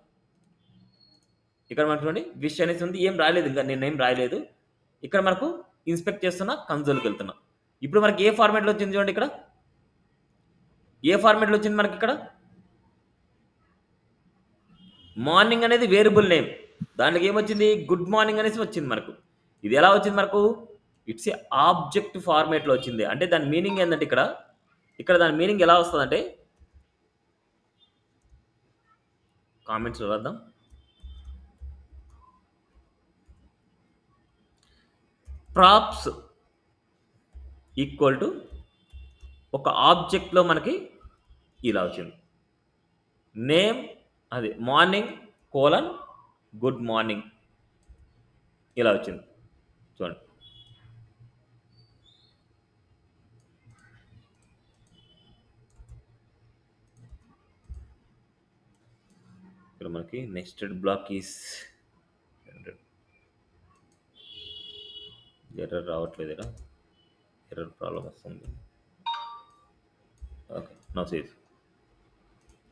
ఇక్కడ మనకు చూడండి విష్ అనేసి ఉంది. ఏం రాయలేదు ఇంకా. నేనేం రాయలేదు. ఇక్కడ మనకు ఇన్స్పెక్ట్ చేస్తున్నా. కన్సోల్‌కెళ్తున్నా. ఇప్పుడు మనకి ఏ ఫార్మాట్‌లో వచ్చింది చూడండి ఇక్కడ. ఏ ఫార్మాట్‌లో వచ్చింది మనకిక్కడ? మార్నింగ్ అనేది వేరియబుల్ నేమ్. దాంట్లోకి ఏమొచ్చింది? గుడ్ మార్నింగ్ అనేసి వచ్చింది మనకు. ఇది ఎలా వచ్చింది మనకు? ఇట్స్ ఏ ఆబ్జెక్ట్ ఫార్మాట్‌లో వచ్చింది. అంటే దాని మీనింగ్ ఏందంటే ఇక్కడ దాని మీనింగ్ ఎలా వస్తదంటే కామెంట్స్‌లో రాద్దాం. ప్రాప్స్ ఈక్వల్ టు ఒక ఆబ్జెక్ట్‌లో మనకి ఇలా వచ్చింది. నేమ్ అది మార్నింగ్ కోలన్ గుడ్ మార్నింగ్ ఇలా వచ్చింది. చూడండి. ఇక్కడ మనకి నెక్స్టెడ్ బ్లాక్ ఈస్ ఎర్రర్ రావట్లేదు ఇక్కడ. ఎర్రర్ ప్రాబ్లం వస్తుంది. Okay. Now see this.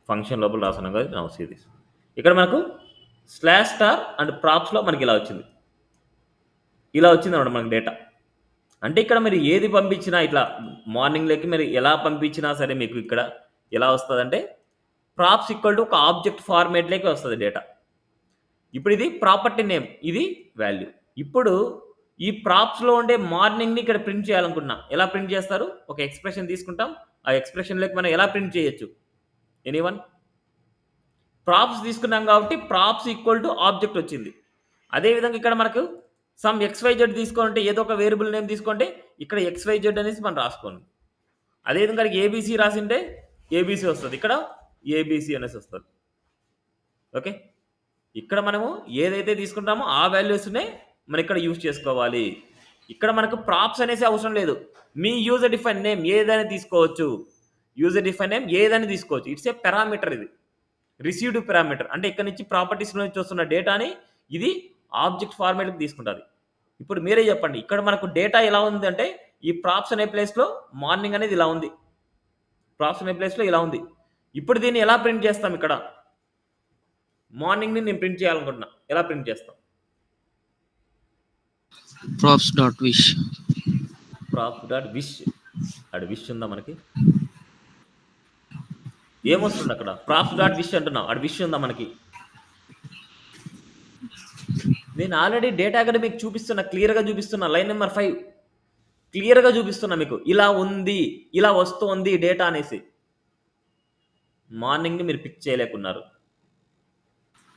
Function లోపల రాస్తున్నాం కదా. Now see this. ఇక్కడ మనకు స్లాష్ స్టార్ అండ్ ప్రాప్స్‌లో మనకి ఇలా వచ్చింది. ఇలా వచ్చిందన్నమాట మనకి డేటా. అంటే ఇక్కడ మీరు ఏది పంపించినా ఇట్లా మార్నింగ్‌లోకి మీరు ఎలా పంపించినా సరే మీకు ఇక్కడ ఎలా వస్తదంటే ప్రాప్స్ ఈక్వల్ టు ఒక ఆబ్జెక్ట్ ఫార్మాట్‌లోకి వస్తది డేటా. ఇప్పుడు ఇది ప్రాపర్టీ నేమ్. ఇది వాల్యూ. ఇప్పుడు ఈ ప్రాప్స్‌లో ఉండే మార్నింగ్‌ని ఇక్కడ ప్రింట్ చేయాలనుకుంటున్నా. ఎలా ప్రింట్ చేస్తారు? ఒక ఎక్స్‌ప్రెషన్ తీసుకుంటాం. ఆ ఎక్స్‌ప్రెషన్‌లోకి మనం ఎలా ప్రింట్ చేయొచ్చు? ఎనీవన్? ప్రాప్స్ తీసుకున్నాం కాబట్టి ప్రాప్స్ ఈక్వల్ టు ఆబ్జెక్ట్ వచ్చింది. అదేవిధంగా ఇక్కడ మనకు సమ్ ఎక్స్‌వైజెడ్ తీసుకోవాలంటే ఏదో ఒక వేరియబుల్ నేమ్ తీసుకుంటే ఇక్కడ ఎక్స్‌వైజెడ్ అనేసి మనం రాసుకోండి. అదేవిధంగా ఏబీసీ రాసింటే ఏబీసీ వస్తది. ఇక్కడ ఏబీసీ అనేసి వస్తది. ఓకే. ఇక్కడ మనము ఏదైతే తీసుకుంటామో ఆ వాల్యూస్‌నే మనం ఇక్కడ యూజ్ చేసుకోవాలి. ఇక్కడ మనకు ప్రాప్స్ అనేసి అవసరం లేదు. మీ యూజర్ డిఫైన్ నేమ్ ఏదైనా తీసుకోవచ్చు. యూజర్ డిఫైన్ నేమ్ ఏదైనా తీసుకోవచ్చు. ఇట్స్ ఏ పారామీటర్ ఇది. Received parameter. అంటే ఇక్కడ నుంచి ప్రాపర్టీస్‌లో నుంచి వస్తున్న డేటాని ఇది ఆబ్జెక్ట్ ఫార్మాట్‌కి తీసుకుంటది. ఇప్పుడు మీరే చెప్పండి. ఇక్కడ మనకు డేటా ఎలా ఉందంటే ఈ ప్రాప్స్ అనే ప్లేస్‌లో మార్నింగ్ అనేది ఇలా ఉంది. ప్రాప్స్ అనే ప్లేస్‌లో ఇలా ఉంది. ఇప్పుడు దీన్ని ఎలా ప్రింట్ చేస్తాం ఇక్కడ? మార్నింగ్‌ని నేను ప్రింట్ చేయాలనుకుంటున్నా. ఎలా ప్రింట్ చేస్తాం? props dot wish. Props dot wish. ఆడ విష్ ఉందా మనకి? ఏమొస్తుంది అక్కడ? ప్రాప్స్ డాట్ విష్ అంటున్నాం. ఆడ విష్ ఉందా మనకి? నేను ఆల్రెడీ డేటా మీకు చూపిస్తున్నా. క్లియర్‌గా చూపిస్తున్నా. లైన్ నెంబర్ 5 క్లియర్‌గా చూపిస్తున్నా మీకు. ఇలా ఉంది. ఇలా వస్తోంది డేటా అనేసి. మార్నింగ్‌ని మీరు పిక్ చేయలేకున్నారు.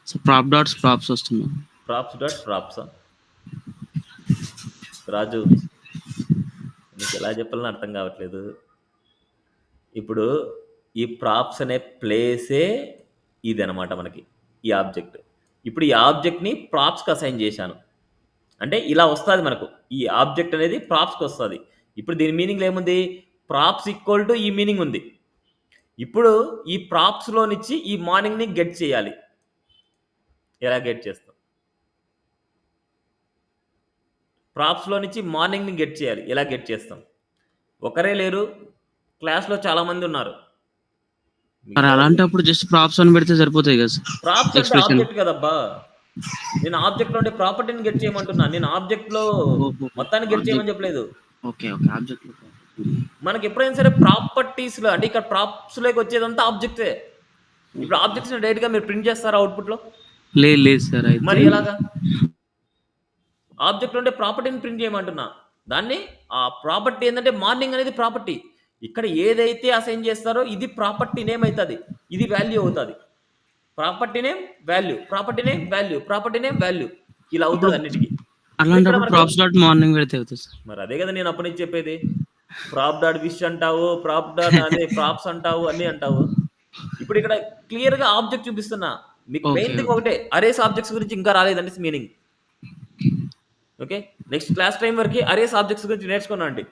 సో prop dots props వస్తున్నాయి. ప్రాప్స్ డాట్ ప్రాప్సా? రాజు నీకు ఎలా చెప్పాలని అర్థం కావట్లేదు. ఇప్పుడు ఈ ప్రాప్స్ అనే ప్లేసే ఇదనమాట మనకి. ఈ ఆబ్జెక్ట్. ఇప్పుడు ఈ ఆబ్జెక్ట్‌ని ప్రాప్స్‌కి అసైన్ చేశాను. అంటే ఇలా వస్తది మనకు. ఈ ఆబ్జెక్ట్ అనేది ప్రాప్స్‌కి వస్తది. ఇప్పుడు దీని మీనింగ్‌లో ఏముంది? ప్రాప్స్ ఈక్వల్ టు ఈ మీనింగ్ ఉంది. ఇప్పుడు ఈ ప్రాప్స్‌లో నుంచి ఈ మార్నింగ్‌ని గెట్ చేయాలి. ఎలా గెట్ చేస్తాం? ప్రాప్స్‌లో నుంచి మార్నింగ్‌ని గెట్ చేయాలి. ఎలా గెట్ చేస్తాం? ఒకరే లేరు. క్లాస్‌లో చాలా మంది ఉన్నారు. మరి అలాంటప్పుడు జస్ట్ ప్రాప్స్ అని పెడితే సరిపోతాయి కదా సార్. ప్రాప్స్ అంటే ఎక్స్‌ప్రెషన్. ఆబ్జెక్ట్ కదబ్బా! నేను ఆబ్జెక్ట్‌లో ఉండే ప్రాపర్టీని గెట్ చేయమంటున్నా. నేను ఆబ్జెక్ట్‌లో మొత్తాన్ని గెట్ చేయమని చెప్పలేదు. ఓకే. ఓకే. ఆబ్జెక్ట్. మనకి ఎప్పుడైనా సరే ప్రాపర్టీస్‌లో అంటే ఇక్కడ ప్రాప్స్‌లోకి వచ్చేదంతా ఆబ్జెక్టే. ఇప్పుడు ఆబ్జెక్ట్స్‌ని డైరెక్ట్‌గా మీరు ప్రింట్ చేస్తారా అవుట్‌పుట్‌లో? లేదు సార్. అయితే మరి ఎలాగా? ఆబ్జెక్ట్‌లో ఉండే ప్రాపర్టీని ప్రింట్ చేయమంటున్నా. దాన్ని ఆ ప్రాపర్టీ ఏందంటే మార్నింగ్ అనేది ప్రాపర్టీ. ఇక్కడ ఏదైతే అసైన్ చేస్తారో ఇది ప్రాపర్టీ నేమ్ అయితది. ఇది వాల్యూ అవుతది. Property name, value. Property name, value. Property name, value. ఇలా అవుతది అన్నిటికి. ఇక్కడ అలాంటప్పుడు మనకు ప్రాప్స్ డాట్ మార్నింగ్ పెడితే అవుతుంది సార్. మరి అదే కదా నేను అప్పటి నుంచి చెప్పేది. ప్రాప్ డాట్ విష్ అంటావు, ప్రాప్ డాట్ అదే ప్రాప్స్ అంటావు, అన్నీ అంటావు. ఇప్పుడు ఇక్కడ క్లియర్‌గా ఆబ్జెక్ట్ చూపిస్తున్నా. మీకు ఓకే. Main thing okay. ఒకటే, అరేస్ ఆబ్జెక్ట్స్ గురించి ఇంకా రాలేదనేసి meaning. Okay. Next class time వరకి అరేస్ ఆబ్జెక్ట్స్ గురించి నేర్చుకోనండి.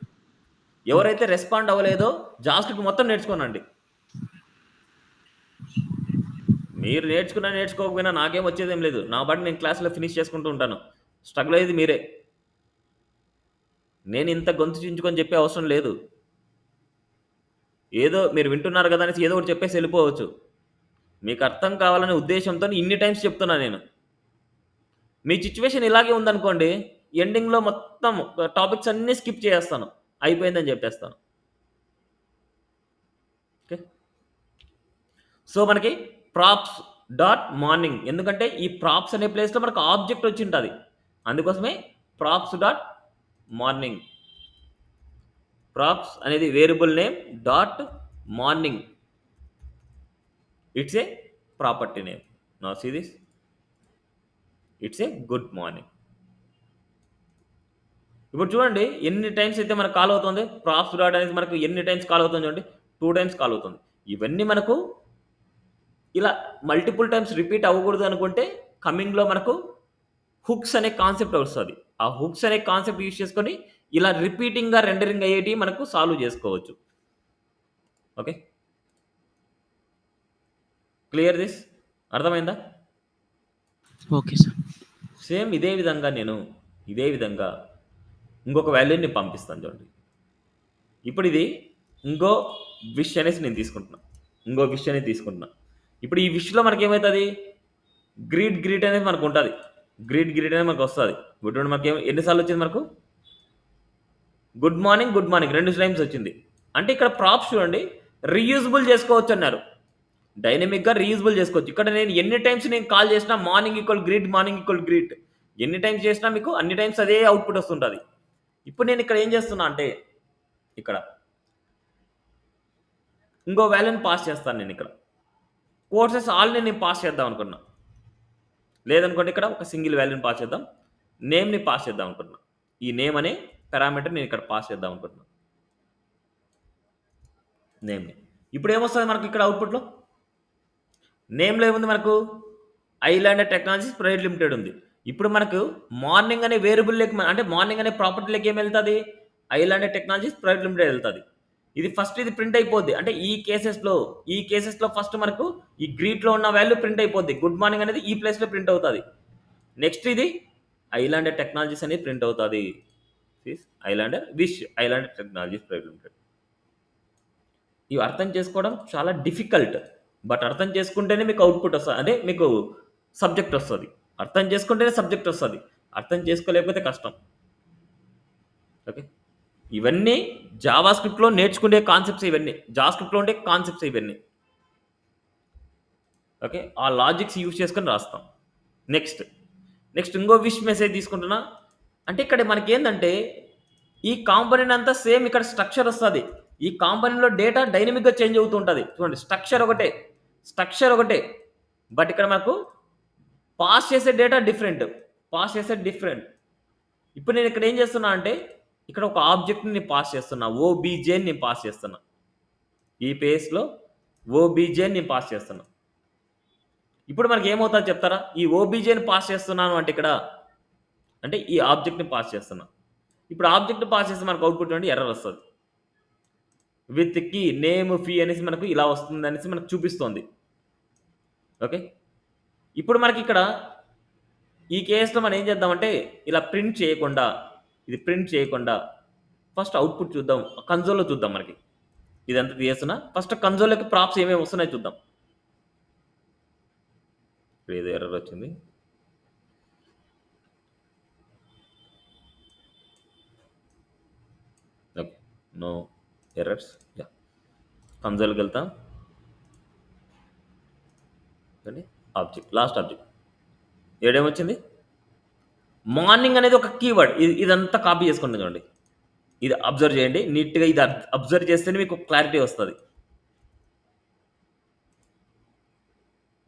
ఎవరైతే ఓకే. రెస్పాండ్ అవ్వలేదో జావాస్క్రిప్ట్ మొత్తం నేర్చుకోనండి. మీరు నేర్చుకున్నా, నేర్చుకోకపోయినా నాకేం వచ్చేదేం లేదు. నా పాటికి నేను క్లాస్‌లో ఫినిష్ చేసుకుంటూ ఉంటాను. స్ట్రగుల్ అయ్యేది మీరే. నేను ఇంత గొంతు చించుకొని చెప్పే అవసరం లేదు. ఏదో మీరు వింటున్నారు గదా! అనేసి ఏదో ఒకటి చెప్పేసి ఎళ్ళిపోవచ్చు. మీకు అర్థం కావాలనే ఉద్దేశ్యంతోని ఇన్ని టైమ్స్ చెప్తున్నా నేను. మీ సిట్యుయేషన్ ఇలాగే ఉందనుకోండి, ఎండింగ్‌లో మొత్తం టాపిక్స్ అన్నీ స్కిప్ చేసేస్తాను. అయిపోయిందని జెప్పేస్తాను. ఓకే. సో, మనకి ప్రాప్స్ డాట్ మార్నింగ్, ఎందుకంటే ఈ ప్రాప్స్ అనే ప్లేస్‌లో మనకు ఆబ్జెక్ట్ వచ్చింటది. అందుకోసమే ప్రాప్స్ డాట్ మార్నింగ్. ప్రాప్స్ అనేది variable name dot morning. It's a property name. Now see this. It's a good morning. ఇప్పుడు చూడండి ఎన్ని టైమ్స్ అయితే మనకు కాల్ అవుతుంది. ప్రాప్స్ డాట్ అనేది మనకు ఎన్ని టైమ్స్ కాల్ అవుతుంది చూడండి. 2 టైమ్స్ కాల్ అవుతుంది. ఇవన్నీ మనకు ఇలా మల్టిపుల్ టైమ్స్ రిపీట్ అవ్వకూడదు అనుకుంటే కమింగ్‌లో మనకు హుక్స్ అనే కాన్సెప్ట్ వస్తది. ఆ హుక్స్ అనే కాన్సెప్ట్ యూజ్ చేసుకొని ఇలా రిపీటింగ్‌గా రెండరింగ్ అయ్యేటివి మనకు సాల్వ్ చేసుకోవచ్చు. ఓకే. Clear this? అర్థమైందా? Okay sir. సేమ్ ఇదే విధంగా ఇంకొక వాల్యూని పంపిస్తాను చూడండి. ఇప్పుడు ఇది ఇంకో విష్ అనేసి నేను తీసుకుంటున్నా. ఇంకో విష్ అనేది తీసుకుంటున్నా. ఇప్పుడు ఈ విష్‌లో మనకేమైతది? గ్రీట్ అనేది మనకుంటది. గ్రీట్ అనేది మనకొస్తది. ఇప్పుడు చూడండి మనకేమో ఎన్ని సార్లు వచ్చింది మనకు? గుడ్ మార్నింగ్ 2 టైమ్స్ వచ్చింది. అంటే ఇక్కడ ప్రాప్స్ చూడండి రీయూజబుల్ చేసుకోవచ్చన్నారు. డైనమిక్‌గా రీయూజబుల్ చేసుకోవచ్చు. ఇక్కడ నేను ఎన్ని టైమ్స్ నేను కాల్ చేసినా మార్నింగ్ ఈక్వల్ గ్రీట్. ఎన్ని టైమ్స్ చేసినా మీకు అన్ని టైమ్స్ అదే ఔట్‌పుట్ వస్తుంటది. ఇప్పుడు నేను ఇక్కడ ఏం చేస్తున్నా అంటే ఇక్కడ ఇంకో వాల్యూని పాస్ చేస్తాను నేనిక్కడ. కోర్సెస్ ఆల్‌ని నేను పాస్ చేద్దాం అనుకున్నా. లేదనుకోండి ఇక్కడ ఒక సింగిల్ వాల్యూని పాస్ చేద్దాం. నేమ్‌ని పాస్ చేద్దాం అనుకుంటున్నా. ఈ నేమ్ అనే పారామీటర్ నేను ఇక్కడ పాస్ చేద్దాం అనుకుంటున్నా. నేమ్‌ని. ఇప్పుడు ఏమొస్తది మనకి ఇక్కడ ఔట్‌పుట్‌లో? నేమ్‌లో ఏముంది మనకు? ఐలాండ్ టెక్నాలజీస్ ప్రైవేట్ లిమిటెడ్ ఉంది. ఇప్పుడు మనకు మార్నింగ్ అనే వేరియబుల్‌లోకి అంటే మార్నింగ్ అనే ప్రాపర్టీలోకి ఏమెళ్తది? ఐలాండ్ టెక్నాలజీస్ ప్రైవేట్ లిమిటెడ్ ఎళ్తది. ఇది ఫస్ట్ ఇది ప్రింట్ అయిపోద్ది. అంటే ఈ కేసెస్‌లో ఫస్ట్ మనకు ఈ గ్రీట్‌లో ఉన్న వాల్యూ ప్రింట్ అయిపోద్ది. గుడ్ మార్నింగ్ అనేది ఈ ప్లేస్‌లో ప్రింట్ అవుతది. నెక్స్ట్ ఇది ఐలాండ్ టెక్నాలజీస్ అనేది ప్రింట్ అవుతది. Island Technologies Private limited. ఇవి అర్థం చేసుకోవడం చాలా డిఫికల్ట్. బట్ అర్థం చేసుకుంటేనే మీకు ఔట్‌పుట్ వస్తది. అంటే మీకు సబ్జెక్ట్ వస్తది. అర్థం చేసుకుంటేనే సబ్జెక్ట్ వస్తది. అర్థం చేసుకోలేకపోతే కష్టం. ఓకే. ఇవన్నీ జావా స్క్రిప్ట్‌లో నేర్చుకునే కాన్సెప్ట్స్ ఇవన్నీ. జావా స్క్రిప్ట్‌లో ఉండే కాన్సెప్ట్స్ ఇవన్నీ. ఓకే. ఆ లాజిక్స్ యూజ్ చేసుకొని రాస్తాం. నెక్స్ట్, నెక్స్ట్ ఇంకో విష్ మెసేజ్ తీసుకుంటున్నా. అంటే ఇక్కడ మనకేందంటే ఈ కాంపోనెంట్ అంతా సేమ్ ఇక్కడ స్ట్రక్చర్ వస్తది. ఈ కాంపోనెంట్‌లో డేటా డైనమిక్‌గా చేంజ్ అవుతూ ఉంటది. చూడండి స్ట్రక్చర్ ఒకటే. బట్ ఇక్కడ మనకు పాస్ చేసే డేటా డిఫరెంట్. ఇప్పుడు నేను ఇక్కడ ఏం చేస్తున్నా అంటే ఇక్కడ ఒక ఆబ్జెక్ట్‌ని నేను పాస్ చేస్తున్నా. ఓబీజే అని నేను పాస్ చేస్తున్నా. ఈ పేస్‌లో ఓబీజే అని నేను పాస్ చేస్తున్నా. ఇప్పుడు మనకి ఏమవుతదో చెప్తారా? ఈ ఓబీజేని పాస్ చేస్తున్నాను అంటే ఇక్కడ అంటే ఈ ఆబ్జెక్ట్‌ని పాస్ చేస్తున్నా. ఇప్పుడు ఆబ్జెక్ట్ పాస్ చేస్తే మనకు ఔట్‌పుట్ చూడండి ఎర్రర్ వస్తది. విత్ కీ, నేమ్, ఫీ అనేసి మనకు ఇలా వస్తుందనేసి మనకు చూపిస్తోంది. ఓకే. ఇప్పుడు మనకిక్కడ ఈ కేస్‌లో మనం ఏం చేద్దామంటే ఇలా ప్రింట్ చేయకుండా ఫస్ట్ ఔట్‌పుట్ చూద్దాం. కన్సోల్‌లో చూద్దాం మనకి. ఇదంతా తీసేస్తున్నా. ఫస్ట్ కన్సోల్‌లోకి ప్రాప్స్ ఏమేమి వస్తున్నాయో చూద్దాం. ఇప్పుడు ఏదో ఎర్రర్ వచ్చింది. ఓకే. No errors. యాహ్! కన్సోల్‌కెళ్తాం. చూడండి లాస్ట్ ఆబ్జెక్ట్. ఏడేమొచ్చింది? మార్నింగ్ అనేది ఒక కీవర్డ్. ఇదంతా కాపీ చేసుకుంటా చూడండి. ఇది అబ్జర్వ్ చేయండి. నీట్‌గా ఇది అబ్జర్వ్ చేస్తేనే మీకు క్లారిటీ వస్తది.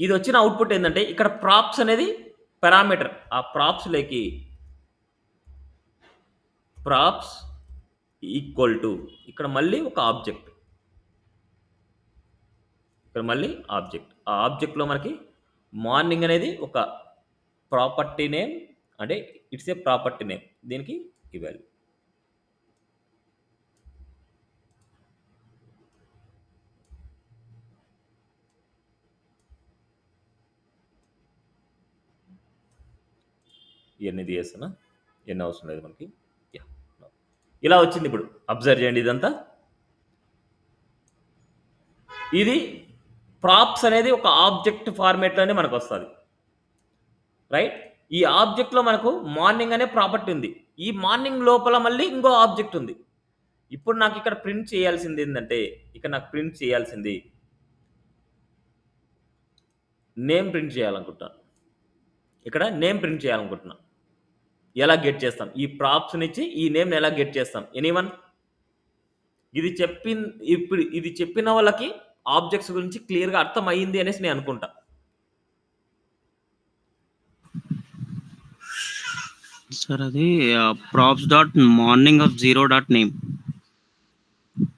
ఇదొచ్చిన ఔట్‌పుట్ ఏందంటే ఇక్కడ ప్రాప్స్ అనేది పారామీటర్. ఆ ప్రాప్స్ ఈక్వల్ టు ఇక్కడ మళ్ళీ ఒక ఆబ్జెక్ట్. ఇక్కడ మళ్ళీ ఆబ్జెక్ట్. ఆ ఆబ్జెక్ట్‌లో మనకి మార్నింగ్ అనేది ఒక ప్రాపర్టీ నేమ్, అంటే ఇట్స్ ఏ ప్రాపర్టీ నేమ్. దీనికి ఈ వాల్యూ. ఇవన్నీ తీసేస్తున్నా, ఎన్ని అవసరం లేదు మనకి. Yeah. ఇలా వచ్చింది. ఇప్పుడు అబ్జర్వ్ చేయండి ఇదంతా. ఇది ప్రాప్స్ అనేది ఒక ఆబ్జెక్ట్ ఫార్మేట్లోనే మనకు వస్తుంది, రైట్. ఈ ఆబ్జెక్ట్లో మనకు మార్నింగ్ అనే ప్రాపర్టీ ఉంది. ఈ మార్నింగ్ లోపల మళ్ళీ ఇంకో ఆబ్జెక్ట్ ఉంది. ఇప్పుడు నాకు ఇక్కడ ప్రింట్ చేయాల్సింది ఏంటంటే, ఇక్కడ నాకు ప్రింట్ చేయాల్సింది నేమ్ ప్రింట్ చేయాలనుకుంటున్నాను. ఇక్కడ నేమ్ ప్రింట్ చేయాలనుకుంటున్నా. ఎలా గెట్ చేస్తాం? ఈ ప్రాప్స్ని ఇచ్చి ఈ నేమ్ని ఎలా గెట్ చేస్తాం? ఎనీవన్? ఇప్పుడు ఇది చెప్పిన వాళ్ళకి ఆబ్జెక్ట్స్ గురించి క్లియర్గా అర్థం అయ్యింది అనేసి నేను అనుకుంటా. సార్ అది props dot morning of zero dot name.